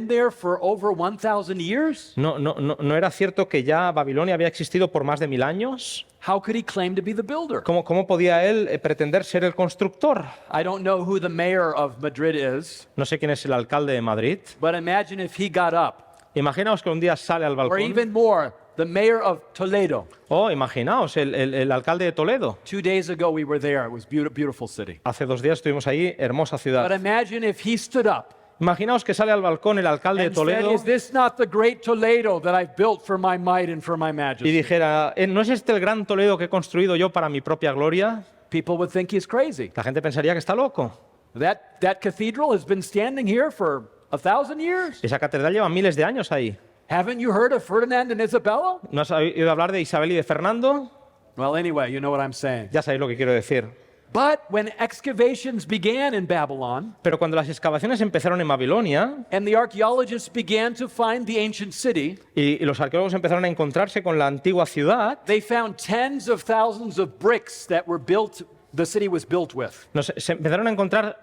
there for over 1,000 years? ¿No era cierto que ya Babilonia había existido por más de 1000 años? How could he claim to be the builder? ¿Cómo podía él pretender ser el constructor? I don't know who the mayor of Madrid is, No sé quién es el alcalde de Madrid. but imagine if he got up, Imaginaos que un día sale al or balcón. even more, the mayor of Toledo. O imaginaos el alcalde de Toledo. 2 days ago we were there. It was beautiful city. Hace 2 días estuvimos ahí, hermosa But ciudad. imagine if he stood up Imaginaos que sale al balcón el alcalde de and said, Toledo "Is this not the great Toledo that I've built for my might and for my y majesty?" dijera, ¿no es este el gran Toledo que he construido yo para mi propia gloria? People would think he's crazy. La gente pensaría que está loco. That cathedral has been standing here for 1,000 years. Esa catedral lleva miles de años ahí. Haven't you heard of Ferdinand and Isabella? ¿No has oído hablar de Isabel y de Fernando? Well, anyway, you know what I'm saying. Ya sabéis lo que quiero decir. But when excavations began in Babylon Pero cuando las excavaciones empezaron en Babilonia and the archaeologists began to find the ancient city, y los arqueólogos empezaron a encontrarse con la antigua ciudad, they found tens of thousands of bricks that were built, the city was built with. se empezaron a encontrar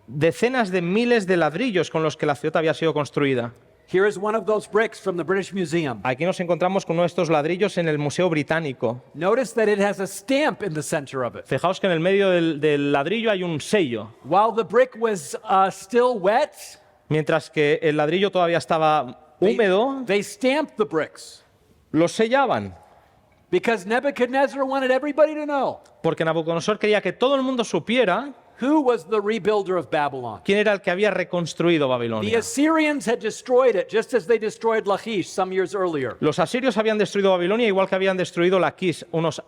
decenas de miles de ladrillos con los que la ciudad había sido construida. Here is one of those bricks from the British Museum. Aquí nos encontramos con uno de estos ladrillos en el Museo Británico. Notice that it has a stamp in the center of it. Fijaos que en el medio del ladrillo hay un sello, While the brick was still wet, mientras que el ladrillo todavía estaba húmedo, they stamped the bricks lo sellaban, because Nebuchadnezzar wanted everybody to know porque Nabucodonosor quería que todo el mundo supiera who was the rebuilder of Babylon. quién era el que había reconstruido The Babilonia. Assyrians had destroyed it just as they destroyed Lachish some years earlier. Los asirios habían destruido Babilonia igual que habían destruido Laquis unos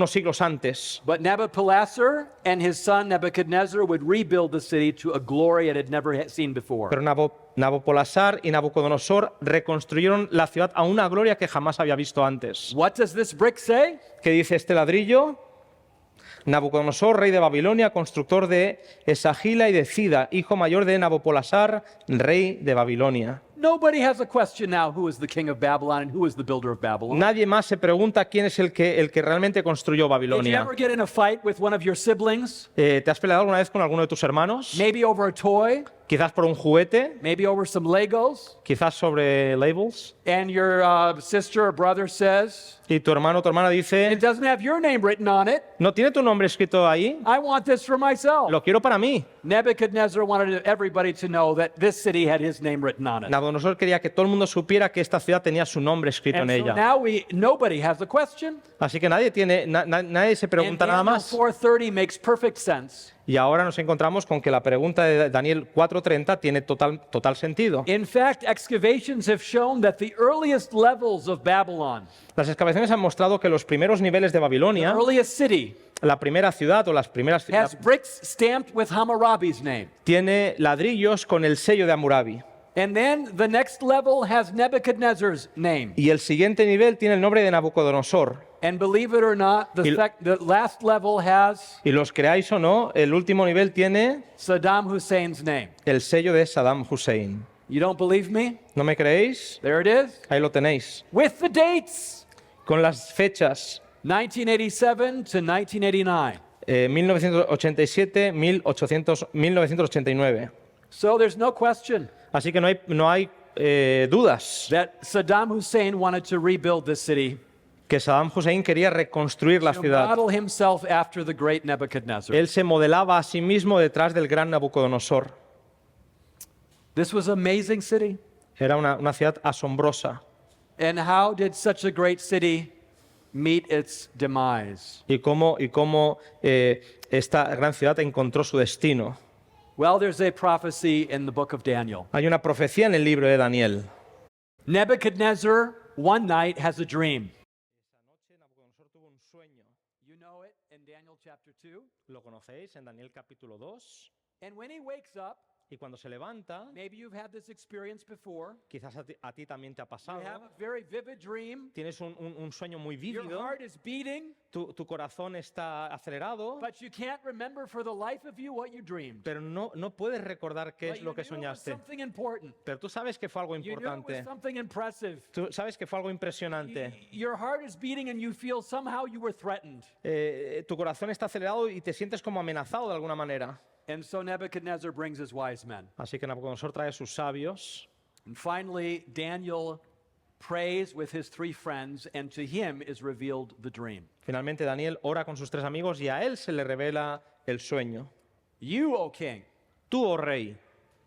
siglos antes. But Nabopolassar and his son Nebuchadnezzar would rebuild the city to a glory it had never seen before. Pero Nabopolassar y Nabucodonosor reconstruyeron la ciudad a una gloria que jamás había visto antes. What does this brick say? ¿Qué dice este ladrillo? Nabucodonosor, rey de Babilonia, constructor de Esagila y de Cida, hijo mayor de Nabopolassar, rey de Babilonia. Nobody has a question now who is the king of Babylon and who is the builder of Babylon. Nadie más se pregunta quién es el que realmente construyó Did you Babilonia. ever get in a fight with one of your siblings? ¿Te has peleado alguna vez con alguno de tus hermanos? Maybe over a toy, Quizás por un juguete, maybe over some Legos, quizás sobre labels. and your sister or brother says, Y tu hermano o tu hermana dice, "It doesn't have your name written on it. ¿no tiene tu nombre escrito ahí? I want this for myself." Lo quiero para mí. Nebuchadnezzar wanted everybody to know that this city had his name written on it. Nabucodonosor quería que todo el mundo supiera que esta ciudad tenía su nombre escrito And en so ella. now nobody has a question. Así que nadie se And pregunta nada Daniel más. 4:30 makes perfect sense. Y ahora nos encontramos con que la pregunta de Daniel 4:30 tiene total sentido. In fact, excavations have shown that the earliest levels of Babylon, Las excavaciones han mostrado que los primeros niveles de the Babilonia, earliest city, la primera ciudad o las primeras has bricks stamped with Hammurabi's name. tiene ladrillos con el sello de Hammurabi. And then the next level has Nebuchadnezzar's name. Y el siguiente nivel tiene el nombre de Nabucodonosor. And believe it or not, the last level has Y los creáis o no, el último nivel tiene Saddam Hussein's name. el sello de Saddam Hussein. You don't believe me? ¿No me creéis? There it is. Ahí lo tenéis. With the dates, Con las fechas 1987 to 1989. 1987, 1989. So there's no question Así que no hay dudas that Saddam Hussein wanted to rebuild this city, que Saddam Hussein quería reconstruir la to ciudad. model himself after the great Nebuchadnezzar. Él se modelaba a sí mismo detrás del gran Nabucodonosor. This was an amazing city. Era una ciudad asombrosa. And how did such a great city meet its demise? y cómo esta gran ciudad encontró su destino. Well, there's a prophecy in the book of Daniel. Hay una profecía en el libro de Daniel. Nebuchadnezzar, one night, has a dream. You know it in Daniel chapter 2. Lo conocéis en Daniel capítulo 2. And when he wakes up, Y cuando se levanta, maybe you've had this experience before. quizás a ti también te ha You pasado, have a very vivid dream. tienes un sueño muy Your vívido, heart is beating, tu corazón está acelerado, but you can't remember for the life of you what you dreamed. pero no puedes recordar qué But es you lo que knew it was soñaste. something important. Pero tú sabes que fue algo You knew it was importante, something impressive. tú sabes que fue algo impresionante. Your heart is beating and you feel somehow you were threatened. Tu corazón está acelerado y te sientes como amenazado de alguna manera. And so Nebuchadnezzar brings his wise men. Así que Nabucodonosor trae a sus sabios. And finally, Daniel prays with his three friends, and to him is revealed the dream. Finalmente Daniel ora con sus tres amigos y a él se le revela el sueño. You, O king, Tú, oh rey,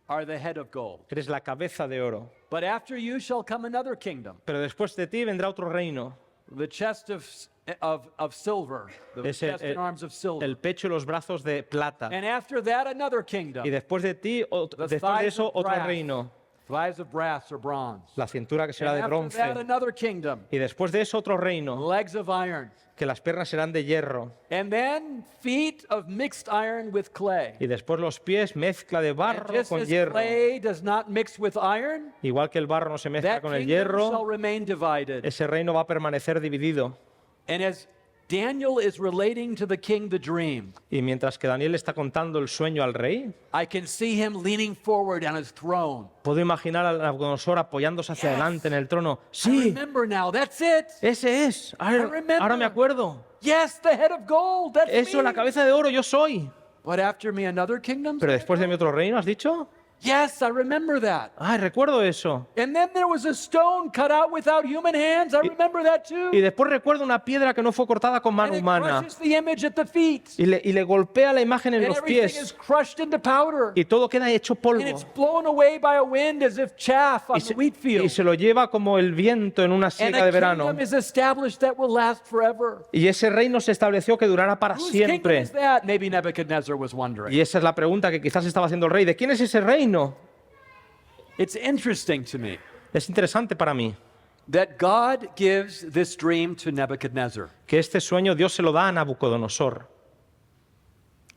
are the head of gold. eres la cabeza de oro. But after you shall come another kingdom, Pero después de ti vendrá otro reino. the chest of silver, the Es chest and arms of silver. el pecho y los brazos de plata. And after that, another kingdom, Y después de ti, después de eso, otro reino. thighs of brass or bronze. La cintura que será And de after that, bronce. another kingdom, Y después de eso, otro reino. legs of iron. Que las piernas serán de hierro. And then feet of mixed iron with clay. Y después los pies, mezcla de And barro just con as hierro. clay does not mix with iron, Igual que el barro no se mezcla that con el kingdom shall hierro, remain divided. ese reino va a permanecer dividido. And as Daniel is relating to the king the dream, Y mientras que Daniel está contando el sueño al rey, I can see him leaning forward on his throne. puedo imaginar a Nabucodonosor apoyándose hacia Yes. adelante en el trono. I Sí, remember now, that's it. ese es. Ahora, remember. ahora me acuerdo. Yes, the head of gold, that's Eso, la me. cabeza de oro, yo soy. But after me another kingdom? Pero después de mi otro reino, ¿has dicho? Yes, I remember that. Ay, recuerdo eso. And then there was a stone cut out without human hands. I remember that too. Y después recuerdo una piedra que no fue cortada con mano And it humana. crushes the image at the feet. Y le golpea la imagen en And los everything pies. is crushed into powder. Y todo queda hecho And polvo. it's blown away by a wind as if chaff on Y the wheat y field. se lo lleva como el viento en una And siega a de verano. kingdom is established that will last forever. Y ese reino se estableció que durará para Whose kingdom siempre. is that? Maybe Nebuchadnezzar was wondering. Y esa es la pregunta que quizás estaba haciendo el rey. ¿De quién es ese reino? It's interesting to me Es interesante para mí that God gives this dream to Nebuchadnezzar. que este sueño Dios se lo da a Nabucodonosor.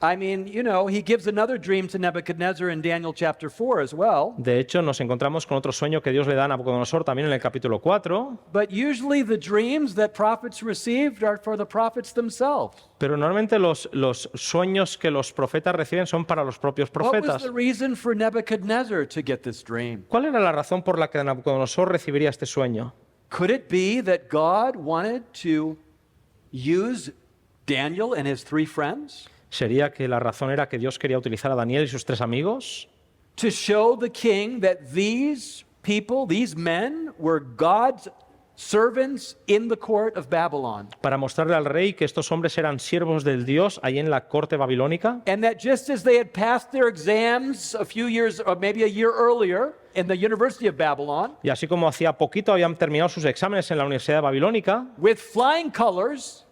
I mean, you know, he gives another dream to Nebuchadnezzar in Daniel chapter 4 as well. De hecho, nos encontramos con otro sueño que Dios le da a Nabucodonosor también en el capítulo 4. But usually the dreams that prophets received are for the prophets themselves. Pero normalmente los sueños que los profetas reciben son para los propios What was profetas. the reason for Nebuchadnezzar to get this dream? ¿Cuál era la razón por la que Nabucodonosor recibiría este sueño? Could it be that God wanted to use Daniel and his three friends ¿Sería que la razón era que Dios quería utilizar a Daniel y sus tres amigos to show the king that these people, these men, were God's servants in the court of Babylon? para mostrarle al rey que estos hombres eran siervos del Dios ahí en la corte babilónica? And that just as they had passed their exams a few years, or maybe a year earlier, in the University of Babylon, Y así como hacía poquito habían terminado sus exámenes en la Universidad Babilónica, with flying colors,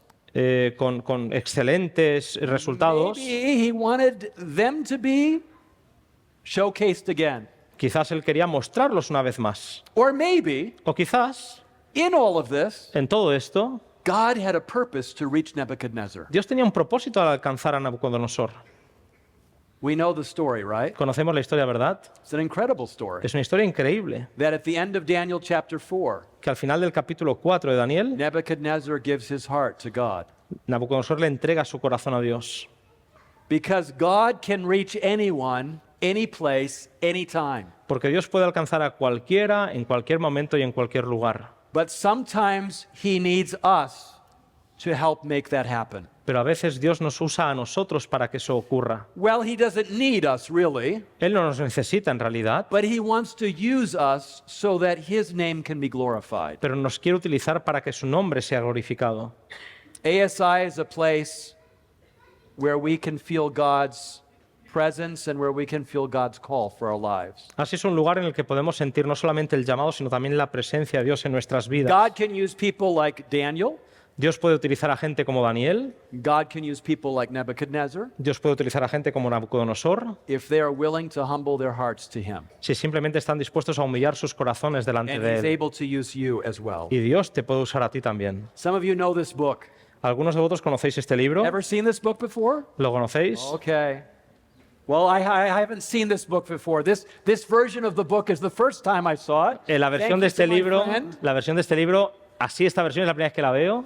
con excelentes resultados, maybe he wanted them to be showcased again. quizás él quería mostrarlos una vez más. Or maybe O quizás, in all of this, en todo esto, God had a purpose to reach Nebuchadnezzar. Dios tenía un propósito al alcanzar a Nabucodonosor. We know the story, right? Conocemos la historia, ¿verdad? It's an incredible story. Es una historia increíble, That at the end of Daniel chapter 4, que al final del capítulo 4 de Daniel, Nebuchadnezzar gives his heart to God. Nabucodonosor le entrega su corazón a Dios. Because God can reach anyone, any place, anytime. Porque Dios puede alcanzar a cualquiera, en cualquier momento y en cualquier lugar. But sometimes he needs us to help make that happen. Pero a veces Dios nos usa a nosotros para que eso ocurra. Well, he doesn't need us really, Él no nos necesita en realidad, but he wants to use us so that his name can be glorified. pero nos quiere utilizar para que su nombre sea glorificado. ASI is a place where we can feel God's presence and where we can feel God's call for our lives. Así es un lugar en el que podemos sentir no solamente el llamado, sino también la presencia de Dios en nuestras vidas. God can use people like Daniel, Dios puede utilizar a gente como Daniel, God can use people like Nebuchadnezzar Dios puede utilizar a gente como Nabucodonosor, if they are willing to humble their hearts to Him. si simplemente están dispuestos a humillar sus corazones delante And de He's Él. able to use you as well. Y Dios te puede usar a ti también. Some of you know this book. ¿Algunos de vosotros conocéis este libro? Ever seen this book before? ¿Lo conocéis? Okay. Well, I haven't seen this book before. This version of the book is the first time I saw it. La Thank versión you de este to my libro, friend. así esta versión es la primera vez que la veo.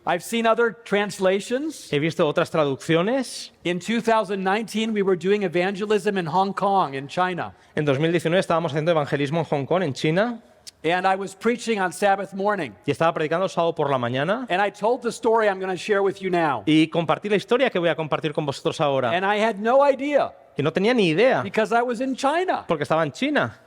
I've seen other translations. He visto otras traducciones. In 2019, we were doing evangelism in Hong Kong, in China. En 2019 estábamos haciendo evangelismo en Hong Kong, en China, And I was preaching on Sabbath morning. y estaba predicando el sábado por la mañana. And I told the story I'm going to share with you now. Y compartí la historia que voy a compartir con vosotros ahora. And I had no idea, Y no tenía ni idea, because I was in China, porque estaba en China,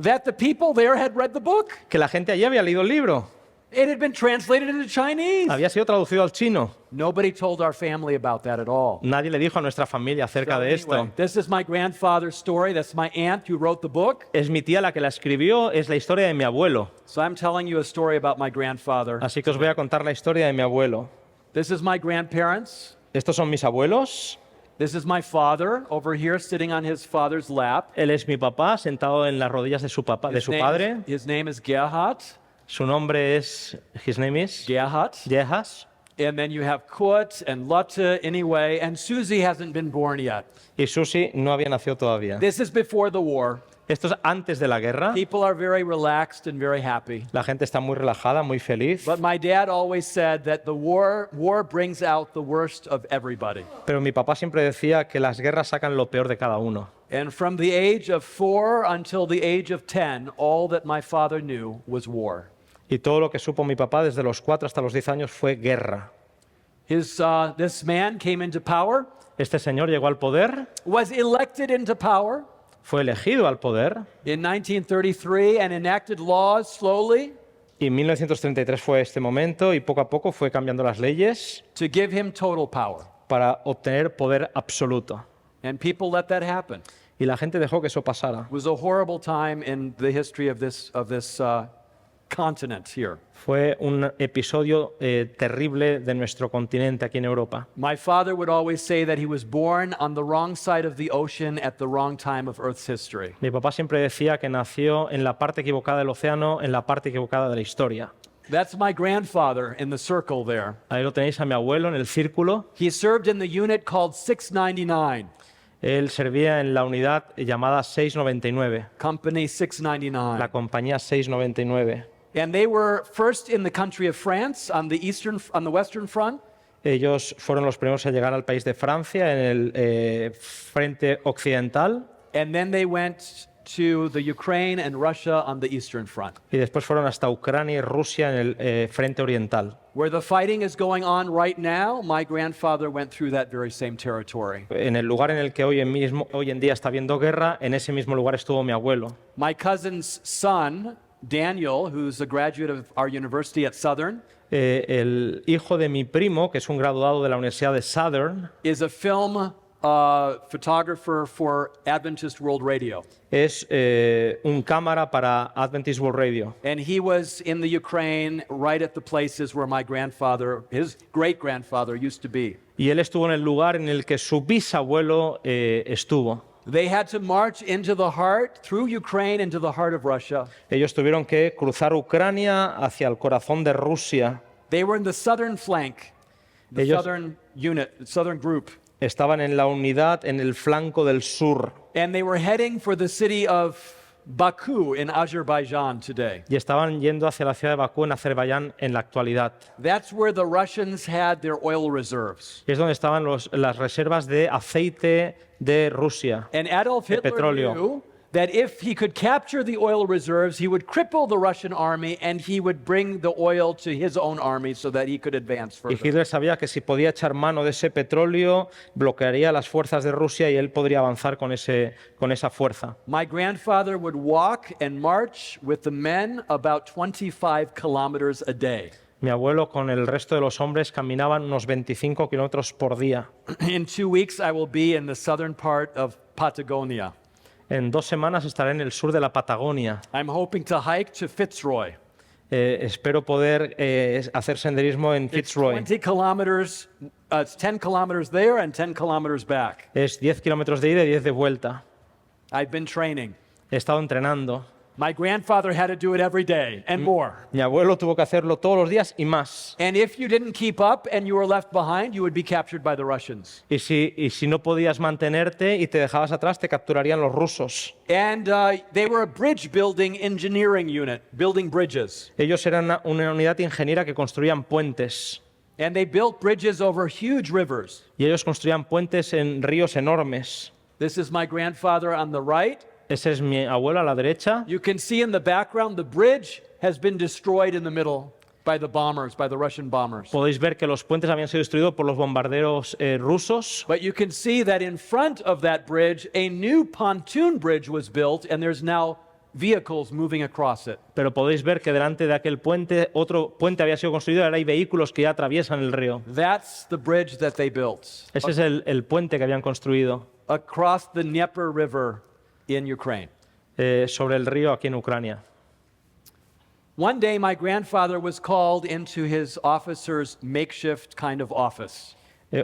that the people there had read the book. que la gente allí había leído el libro. It had been translated into Chinese. Había sido traducido al chino. Nobody told our family about that at all. Nadie le dijo a nuestra familia acerca de esto. Anyway, this is my grandfather's story. That's my aunt who wrote the book. Es mi tía la que la escribió, es la historia de mi abuelo. So I'm telling you a story about my grandfather. Así que os voy a contar la historia de mi abuelo. This is my grandparents. Estos son mis abuelos. This is my father over here sitting on his father's lap. Él es mi papá, sentado en las rodillas de su padre. His name is Gerhard. Su nombre es, his name is Gerhard. Jehas. And then you have Kurt and Lotte anyway, and Susie hasn't been born yet. Y Susi no había nacido todavía. This is before the war. Esto es antes de la guerra. People are very relaxed and very happy. La gente está muy relajada, muy feliz. But my dad always said that the war brings out the worst of everybody. Pero mi papá siempre decía que las guerras sacan lo peor de cada uno. And from the age of 4 until the age of 10, all that my father knew was war. Y todo lo que supo mi papá desde los 4 hasta los 10 años fue guerra. This man came into power, Este señor llegó al poder, was elected into power fue elegido al poder, in 1933 and enacted laws slowly y en 1933 fue este momento, y poco a poco fue cambiando las leyes to give him total power. para obtener poder absoluto. And people let that happen. Y la gente dejó que eso pasara. It was a horrible time in the history of this continent here. Fue un episodio terrible de nuestro continente aquí en Europa. My father would always say that he was born on the wrong side of the ocean at the wrong time of Earth's history. Mi papá siempre decía que nació en la parte equivocada del océano, en la parte equivocada de la historia. That's my grandfather in the circle there. Ahí lo tenéis a mi abuelo en el círculo. He served in the unit called 699, Él servía en la unidad llamada 699, Company la 699. compañía 699. And they were first in the country of France on the Western Front. Ellos fueron los primeros a llegar al país de Francia en el frente occidental, And then they went to the Ukraine and Russia on the Eastern Front. y después fueron hasta Ucrania y Rusia en el frente oriental. Where the fighting is going on right now, my grandfather went through that very same territory. En el lugar en el que hoy en día está habiendo guerra, en ese mismo lugar estuvo mi abuelo. My cousin's son, Daniel, who's a graduate of our university at Southern, El hijo de mi primo, que es un graduado de la Universidad de Southern, is a film photographer for Adventist World Radio. es un cámara para Adventist World Radio. And he was in the Ukraine right at the places where my grandfather, his great-grandfather, used to be. Y él estuvo en el lugar en el que su bisabuelo estuvo. They had to march into the heart, through Ukraine, into the heart of Russia. Ellos tuvieron que cruzar Ucrania hacia el corazón de Rusia. They were in the southern flank, the Ellos- southern unit, the southern group. Estaban en la unidad en el flanco del sur And they were heading for the city of Baku in Azerbaijan today. y estaban yendo hacia la ciudad de Bakú en Azerbaiyán en la actualidad. That's where the Russians had their oil reserves. Y es donde estaban las reservas de aceite de Rusia. And Adolf De Hitler petróleo. knew that if he could capture the oil reserves, he would cripple the Russian army and he would bring the oil to his own army so that he could advance Y further. Hitler sabía que si podía echar mano de ese petróleo, bloquearía las fuerzas de Rusia y él podría avanzar con esa fuerza. My grandfather would walk and march with the men about 25 kilometers a day. Mi abuelo con el resto de los hombres caminaban unos 25 kilómetros por día. In 2 weeks, I will be in the southern part of Patagonia. En 2 semanas estaré en el sur de la Patagonia. I'm hoping to hike to Fitzroy. Espero poder hacer senderismo en It's Fitzroy. 20 kilometers, it's 10 kilometers there and 10 kilometers back. Es 10 kilómetros de ida y 10 de vuelta. I've been training. He estado entrenando. My grandfather had to do it every day and more. Mi abuelo tuvo que hacerlo todos los días y más. And if you didn't keep up and you were left behind, you would be captured by the Russians. Y si no podías mantenerte y te dejabas atrás, te capturarían los rusos. And they were a bridge building engineering unit, building bridges. Ellos eran una unidad ingeniera que construían puentes. And they built bridges over huge rivers. Y ellos construían puentes en ríos enormes. This is my grandfather on the right. Ese es mi abuelo a la derecha. You can see in the background the bridge has been destroyed in the middle by the bombers, by the Russian bombers. Podéis ver que los puentes habían sido destruidos por los bombarderos rusos. But you can see that in front of that bridge, a new pontoon bridge was built, and there's now vehicles moving across it. Pero podéis ver que delante de aquel puente, otro puente había sido construido y ahora hay vehículos que ya atraviesan el río. That's the bridge that they built Ese es el puente que habían construido across the Dnieper River in Ukraine. sobre el río aquí en Ucrania. One day, my grandfather was called into his officer's makeshift kind of office,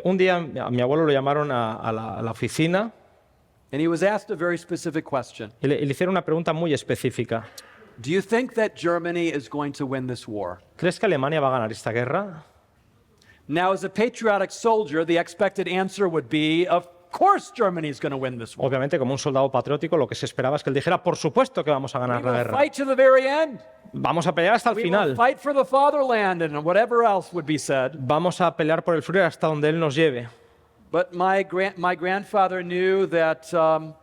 Un día a mi abuelo lo llamaron a la oficina and he was asked a very specific question. y le hicieron una pregunta muy específica. Do you think that Germany is going to win this war? ¿Crees que Alemania va a ganar esta guerra? Now, as a patriotic soldier, the expected answer would be, of course Germany is going to win this war. Obviamente, como un soldado patriótico, lo que se esperaba es que él dijera, por supuesto que vamos a We ganar la will guerra. fight to the very end. Vamos a pelear hasta el We will final. fight for the fatherland and whatever else would be said. Vamos a pelear por el Führer hasta donde él nos lleve. But my grandfather knew that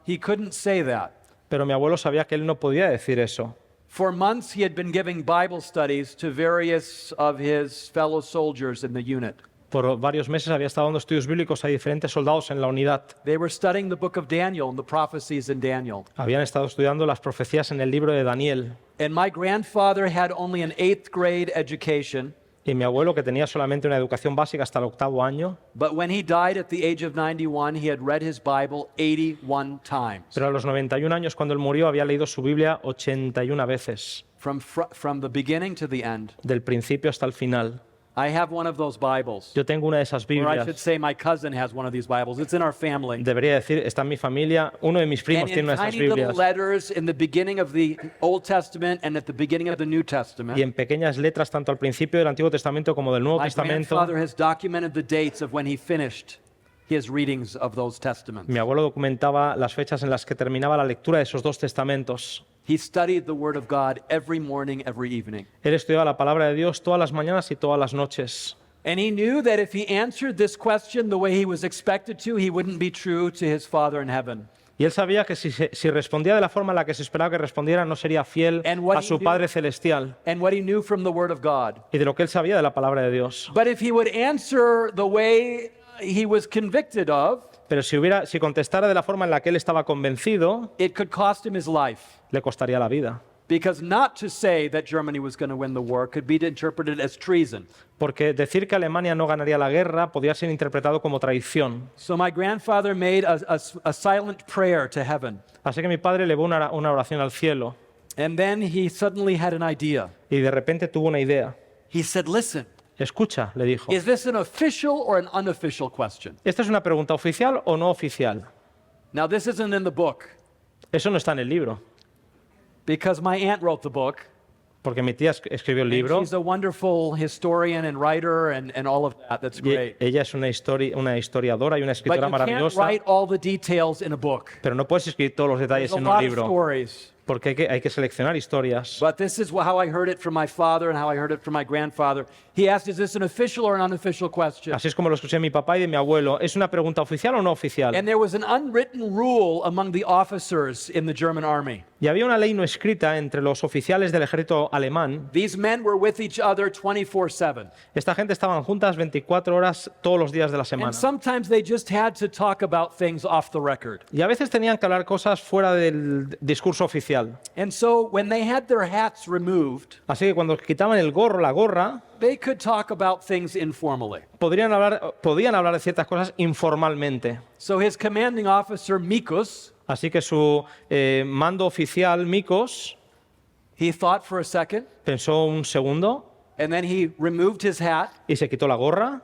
he couldn't say that. Pero mi abuelo sabía que él no podía decir eso. For months, he had been giving Bible studies to various of his fellow soldiers in the unit. Por varios meses había estado dando estudios bíblicos a diferentes soldados en la unidad. They were studying the book of Daniel and the prophecies in Daniel. Habían estado estudiando las profecías en el libro de Daniel. And my grandfather had only an 8th grade education. Y mi abuelo, que tenía solamente una educación básica hasta el 8º año, But when he died at the age of 91, he had read his Bible 81 times, pero a los 91 años, cuando él murió, había leído su Biblia 81 veces, from the beginning to the end. del principio hasta el final. I have one of those Bibles. Yo tengo una de esas Or I should Biblias. say my cousin has one of these Bibles. It's in our family. Debería decir, está en mi familia. Uno de mis primos And tiene in una de esas tiny little Biblias. letters in the beginning of the Old Testament and at the beginning of the New Y Testament, en pequeñas letras, tanto al principio del Antiguo Testamento como del Nuevo my Testamento, grandfather has documented the dates of when he finished his readings of those testaments. mi abuelo documentaba las fechas en las que terminaba la lectura de esos dos testamentos. He studied the Word of God every morning, every evening. Él estudiaba la palabra de Dios todas las mañanas y todas las noches. And he knew that if he answered this question the way he was expected to, he wouldn't be true to his Father in heaven. Y él sabía que si respondía de la forma en la que se esperaba que respondiera, no sería fiel And what a he su knew- Padre Celestial And what he knew from the Word of God. y de lo que él sabía de la palabra de Dios. But if he would answer the way he was convicted of, Pero si contestara de la forma en la que él estaba convencido, it could cost him his life. le costaría la vida. Because not to say that Germany was going to win the war could be interpreted as treason. Porque decir que Alemania no ganaría la guerra podía ser interpretado como traición. So my grandfather made a silent prayer to heaven. Así que mi padre elevó una oración al cielo And then he suddenly had an idea. y de repente tuvo una idea. He said, listen, Escucha, le dijo, is this an official or an unofficial question? ¿esta es una pregunta oficial o no oficial? Now, this isn't in the book Eso no está en el libro, because my aunt wrote the book. porque mi tía escribió el libro She's a wonderful historian and writer and all of that. That's y great. ella es una historiadora y una But escritora you can't maravillosa, write all the details in a book. pero no puedes escribir todos los detalles There's a en un lot of libro, stories. porque hay que seleccionar historias. But this is how I heard it from my father and how I heard it from my grandfather. He asked, is this an official or an unofficial question? Así es como lo escuché de mi papá y de mi abuelo. ¿Es una pregunta oficial o no oficial? And there was an unwritten rule among the officers in the German army. Y había una ley no escrita entre los oficiales del ejército alemán. These men were with each other 24/7. Esta gente estaban juntas 24 horas todos los días de la semana. And sometimes they just had to talk about things off the record. Y a veces tenían que hablar cosas fuera del discurso oficial. And so when they had their hats removed, Así que cuando quitaban el gorro, la gorra, they could talk about things informally. podían hablar de ciertas cosas informalmente. So his commanding officer, Mikus, Así que su mando oficial, Mikos, He thought for a second, pensó un segundo and then he removed his hat y se quitó la gorra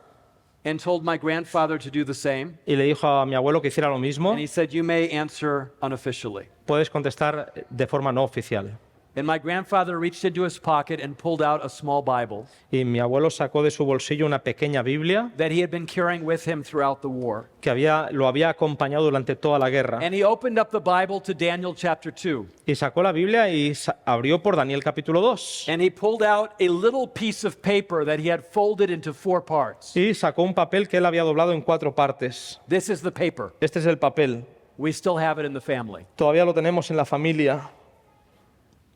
and told my grandfather to do the same. y le dijo a mi abuelo que hiciera lo mismo. And he said, "You may answer unofficially." Puedes contestar de forma no oficial. And my grandfather reached into his pocket and pulled out a small Bible Y mi abuelo sacó de su bolsillo una pequeña Biblia that he had been carrying with him throughout the war. que lo había acompañado durante toda la guerra. And he opened up the Bible to Daniel chapter 2. Y sacó la Biblia y abrió por Daniel capítulo 2. And he pulled out a little piece of paper that he had folded into 4 parts. Y sacó un papel que él había doblado en 4 partes. This is the paper. Este es el papel. We still have it in the family. Todavía lo tenemos en la familia.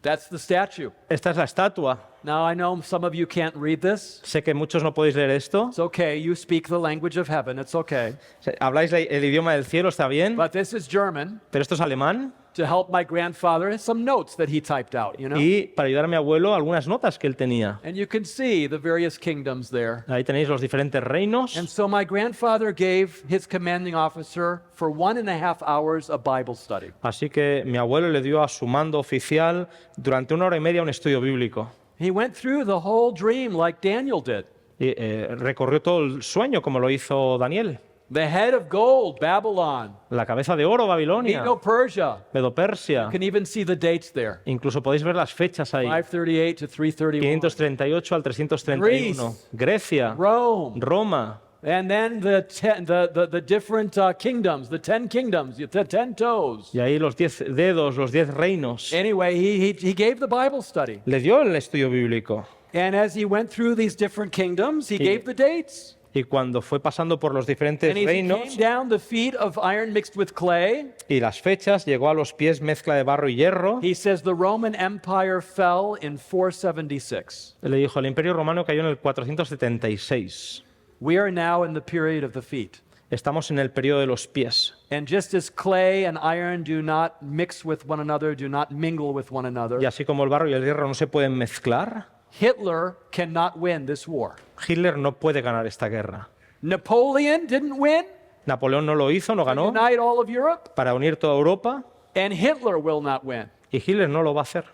That's the statue. Esta es la estatua. Now, I know some of you can't read this. Sé que muchos no podéis leer esto. It's okay. You speak the language of heaven. It's okay. Habláis el idioma del cielo, está bien. But this is German Pero esto es alemán. to help my grandfather some notes that he typed out, you know? Y para ayudar a mi abuelo, algunas notas que él tenía. And you can see the various kingdoms there. Ahí tenéis los diferentes reinos. And so my grandfather gave his commanding officer for 1.5 hours a Bible study. Así que mi abuelo le dio a su mando oficial durante 1 hora y media un estudio bíblico. He went through the whole dream like Daniel did. Y recorrió todo el sueño como lo hizo Daniel. The head of gold, Babylon. La cabeza de oro, Babilonia. Medo-Persia. Medo-Persia. You can even see the dates there. Incluso podéis ver las fechas ahí. 538 to 331. 538 al 331. Grecia. Rome. Roma. And then the different kingdoms, the 10 kingdoms, the 10 toes. Y ahí los 10 dedos, los 10 reinos. Anyway, he gave the Bible study. Le dio el estudio bíblico. And as he went through these different kingdoms, he gave the dates. Y cuando fue pasando por los diferentes And as he reinos came down the feet of iron mixed with clay, y las fechas, llegó a los pies mezcla de barro y hierro, he says the Roman Empire fell in 476. le dijo, el imperio romano cayó en el 476. We are now in the period of the feet. Estamos en el periodo de los pies. And just as clay and iron do not mix with one another, do not mingle with one another, Y así como el barro y el hierro no se pueden mezclar, Hitler cannot win this war. Hitler no puede ganar esta guerra. Napoleon didn't win Napoleón no lo hizo, no to ganó unite all of Europe, para unir toda Europa and Hitler will not win y Hitler no lo va a hacer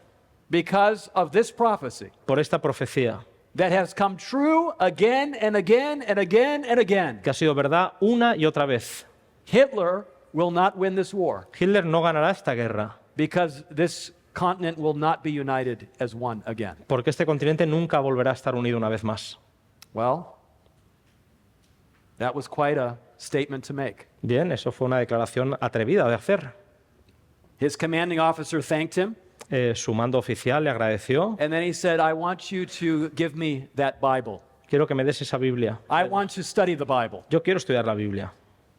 because of this prophecy por esta profecía that has come true again and again and again and again. que ha sido verdad una y otra vez. Hitler will not win this war Hitler no ganará esta guerra because this continent will not be united as one again. porque este continente nunca volverá a estar unido una vez más. Well, that was quite a statement to make. Bien, eso fue una declaración atrevida de hacer. His commanding officer thanked him, Su mando oficial le agradeció. and then he said, "I want you to give me that Bible. Quiero que me des esa Biblia. I want to study the Bible." Yo quiero estudiar la Biblia.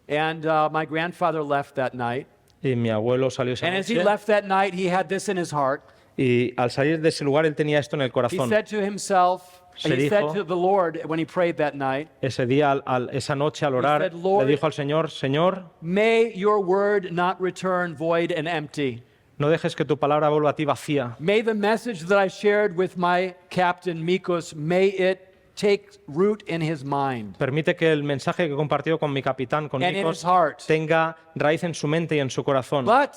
And my grandfather left that night. Y mi abuelo salió esa And as he noche. left that night, he had this in his heart. Y al salir de ese lugar, él tenía esto en el He corazón. said to himself, Se he said dijo- to the Lord when he prayed that night, Ese día, esa noche, al orar, said, "Lord- le dijo al Señor, Señor, "May your word not return void and empty. no dejes que tu palabra vuelva a ti vacía. May the message that I shared with my captain, Mikos, may it take root in his mind Permite que el mensaje que compartió con mi capitán, con and in Nikos, his heart. tenga raíz en su mente y en su corazón. But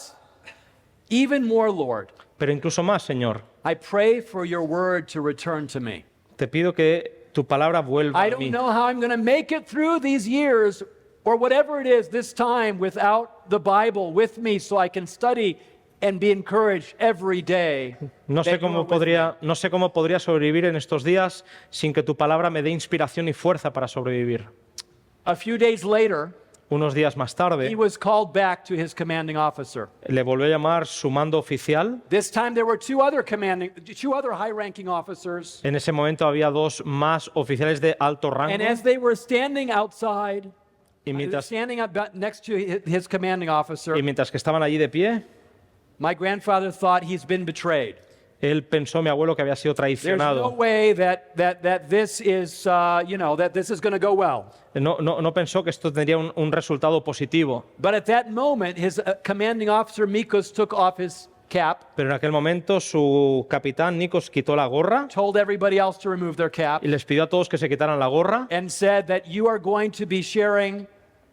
even more, Lord, Pero incluso más, Señor, I pray for your word to return to me. te pido que tu palabra vuelva I a don't mí. know how I'm going to make it through these years or whatever it is this time without the Bible with me so I can study and be encouraged every day. No sé that you are cómo with me. no sé cómo podría sobrevivir en estos días sin que tu palabra me dé inspiración y fuerza para sobrevivir. A few days later, Unos días más he tarde, was called back to his commanding officer. le volvió a llamar su mando oficial. This time there were two other high-ranking officers, En ese momento había 2 más oficiales de alto rango. and as they were standing outside, Y mientras, standing up next to his commanding officer, y mientras que estaban allí de pie, my grandfather thought he's been betrayed. él pensó, mi abuelo, que había sido There's no traicionado. way that this is, that this is going to go well. No pensó que esto tendría un resultado positivo. But at that moment, his commanding officer, Mikos, took off his cap, Pero en aquel momento su capitán, Nikos, quitó la gorra told everybody else to remove their cap, y les pidió a todos que se quitaran la gorra and said that you are going to be sharing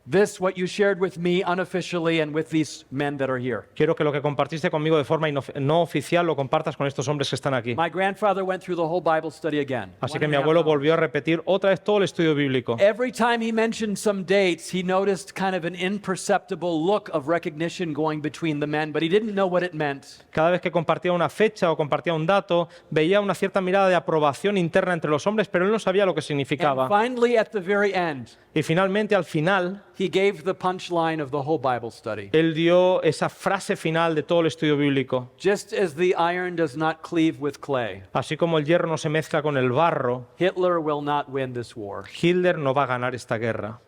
This, what you shared with me unofficially and with these men that are here. Quiero que lo que compartiste conmigo de forma no oficial lo compartas con estos hombres que están aquí. My grandfather went through the whole Bible study again. Así 1.5 que mi abuelo hours. volvió a repetir otra vez todo el estudio bíblico. Every time he mentioned some dates, he noticed kind of an imperceptible look of recognition going between the men, but he didn't know what it meant. Cada vez que compartía una fecha o compartía un dato, veía una cierta mirada de aprobación interna entre los hombres, pero él no sabía lo que And significaba. finally, at the very end, Y finalmente, al final, he gave the punchline of the whole Bible study. él dio esa frase final de todo el estudio bíblico. Just as the iron does not cleave with clay, Así como el hierro no se mezcla con el barro, Hitler will not win this war. Hitler no va a ganar esta guerra.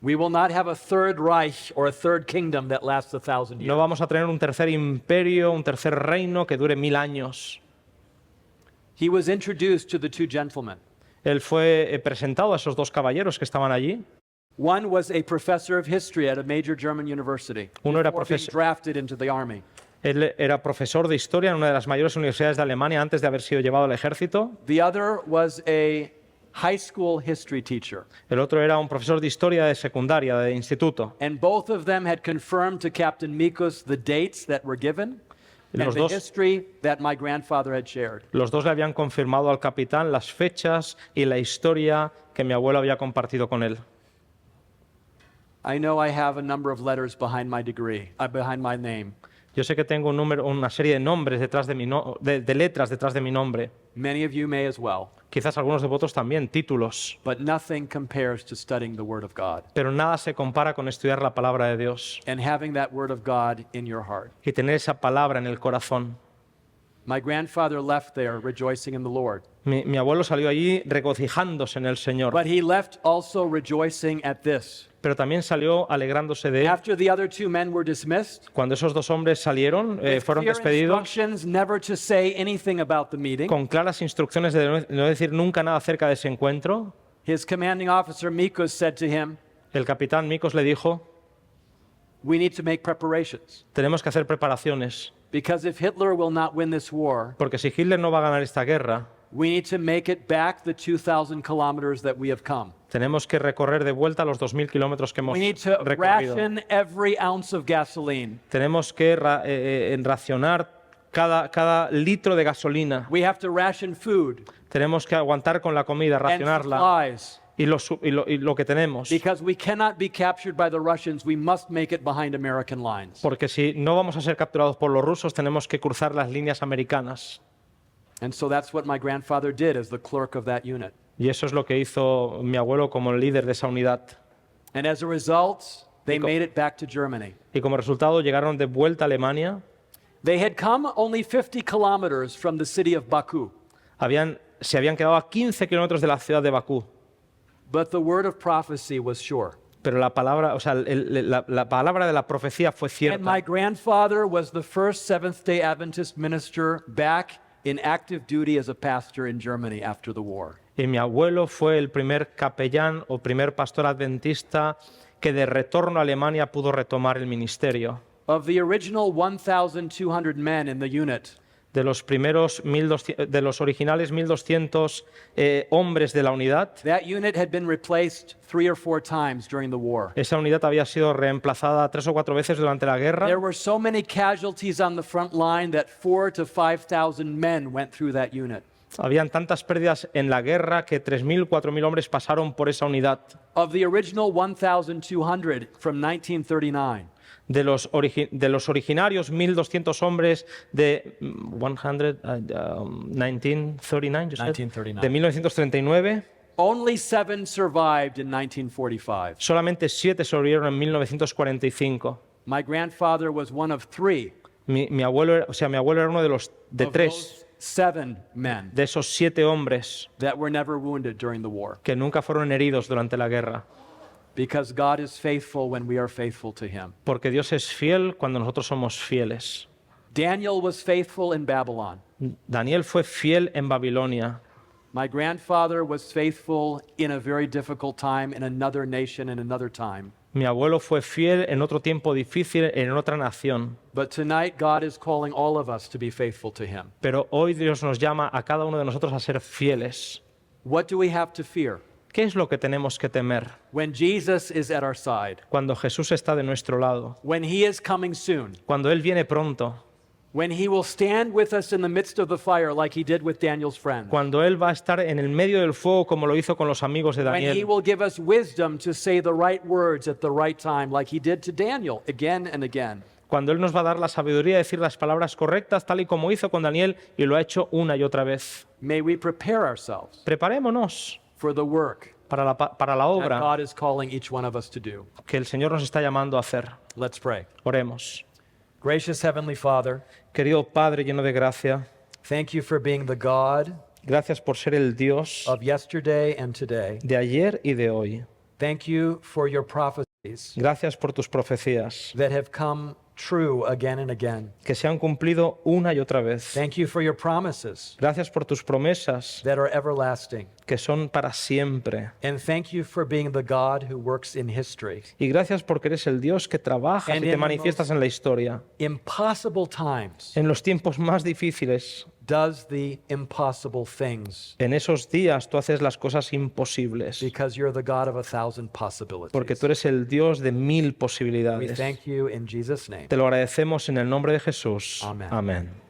We will not have a third Reich or a third kingdom that lasts 1,000 No years. vamos a tener un tercer imperio, un tercer reino que dure 1000 años. He was introduced to the two gentlemen. Él fue presentado a esos dos caballeros que estaban allí. One was a professor of history at a major German university Uno era before being profesor. drafted into the army. Él era profesor de historia en una de las mayores universidades de Alemania antes de haber sido llevado al ejército. The other was a high school history teacher. El otro era un profesor de historia de secundaria, de instituto. And both of them had confirmed to Captain Mikos the dates that were given and Los the dos- history that my grandfather had shared. Los dos le habían confirmado al capitán las fechas y la historia que mi abuelo había compartido con él. I know I have a number of letters behind my degree, behind my name. Yo sé que tengo una serie de nombres detrás de de letras detrás de mi nombre. Many of you may as well. Quizás algunos de vosotros también, títulos. But nothing compares to studying the Word of God Pero nada se compara con estudiar la palabra de Dios and having that Word of God in your heart. y tener esa palabra en el corazón. My grandfather left there rejoicing in the Lord, Mi abuelo salió allí regocijándose en el Señor, but he left also rejoicing at this. pero también salió alegrándose de él. After the other two men were dismissed, Cuando esos dos hombres salieron, with fueron clear despedidos instructions never to say anything about the meeting, con claras instrucciones de no decir nunca nada acerca de ese encuentro. his commanding officer Mikos said to him, El capitán Mikos le dijo, "We need to make preparations, tenemos que hacer preparaciones, because if Hitler will not win this war, porque si Hitler no va a ganar esta guerra, we need to make it back the 2,000 kilometers that we have come. tenemos que recorrer de vuelta los 2000 kilómetros que hemos We need to recorrido. ration every ounce of gasoline. Tenemos que racionar cada litro de gasolina. We have to ration food Tenemos que aguantar con la comida, and racionarla supplies. y lo que tenemos. Because we cannot be captured by the Russians, we must make it behind American lines. Porque si no vamos a ser capturados por los rusos, tenemos que cruzar las líneas americanas. And so that's what my grandfather did as the clerk of that unit. Y eso es lo que hizo mi abuelo como el líder de esa unidad. And as a result, they Nico. made it back to Germany. Y como resultado llegaron de vuelta a Alemania. They had come only 50 kilometers from the city of Baku, Se habían quedado a 15 kilómetros de la ciudad de Bakú. but the word of prophecy was sure. Pero la palabra, o sea, la palabra de la profecía fue And my cierta. grandfather was the first Seventh-day Adventist minister back in active duty as a pastor in Germany after the war. Y mi abuelo fue el primer capellán o primer pastor adventista que de retorno a Alemania pudo retomar el ministerio. Of the original 1,200 men in the unit, De los primeros 1200, de los originales 1200 hombres de la unidad, that unit had been replaced 3 or 4 times during the war. esa unidad había sido reemplazada 3 o 4 veces durante la guerra. There were so many casualties on the front line that 4,000 to 5,000 men went through that unit. Habían tantas pérdidas en la guerra que 3000, 4000 hombres pasaron por esa unidad. Of the original 1,200 from 1939, De los originarios 1200 hombres de 1939, you said? 1939. De 1939, only 7 survived in 1945. solamente 7 sobrevivieron en 1945. My grandfather was one of 3 Mi abuelo era uno of 3 those 7 men de esos 7 hombres that were never wounded during the war. que nunca fueron heridos durante la guerra. Because God is faithful when we are faithful to Him. Porque Dios es fiel cuando nosotros somos fieles. Daniel was faithful in Babylon. Daniel fue fiel en Babilonia. My grandfather was faithful in a very difficult time in another nation in another time. Mi abuelo fue fiel en otro tiempo difícil en otra nación. But tonight, God is calling all of us to be faithful to Him. Pero hoy Dios nos llama a cada uno de nosotros a ser fieles. What do we have to fear? ¿Qué es lo que tenemos que temer when Jesus is at our side, cuando Jesús está de nuestro lado? when he is coming soon, Cuando Él viene pronto, when he will stand with us in the midst of the fire like he did with Daniel's friends, cuando Él va a estar en el medio del fuego como lo hizo con los amigos de when he Daniel, will give us wisdom to say the right words at the right time like he did to Daniel again and again. cuando Él nos va a dar la sabiduría de decir las palabras correctas tal y como hizo con Daniel y lo ha hecho una y otra vez. May we prepare ourselves Preparémonos for the work para la that obra God is calling each one of us to do. que el Señor nos está llamando a hacer. Let's pray. Oremos. Gracious Heavenly Father, Querido Padre lleno de gracia, thank you for being the God gracias por ser el Dios of yesterday and today. de ayer y de hoy. Thank you for your prophecies Gracias por tus profecías that have come true again and again. que se han cumplido una y otra vez. Thank you for your promises Gracias por tus promesas that are everlasting. que son para siempre. And thank you for being the God who works in history. Y gracias porque eres el Dios que trabajas And y in te the manifiestas en la historia. Impossible times En los tiempos más difíciles, does the impossible things en esos días tú haces las cosas imposibles. because you're the God of 1,000 possibilities. Porque tú eres el Dios de 1000 We posibilidades. thank you in Jesus' name. Te lo agradecemos en el nombre de Jesús. Amén. Amén.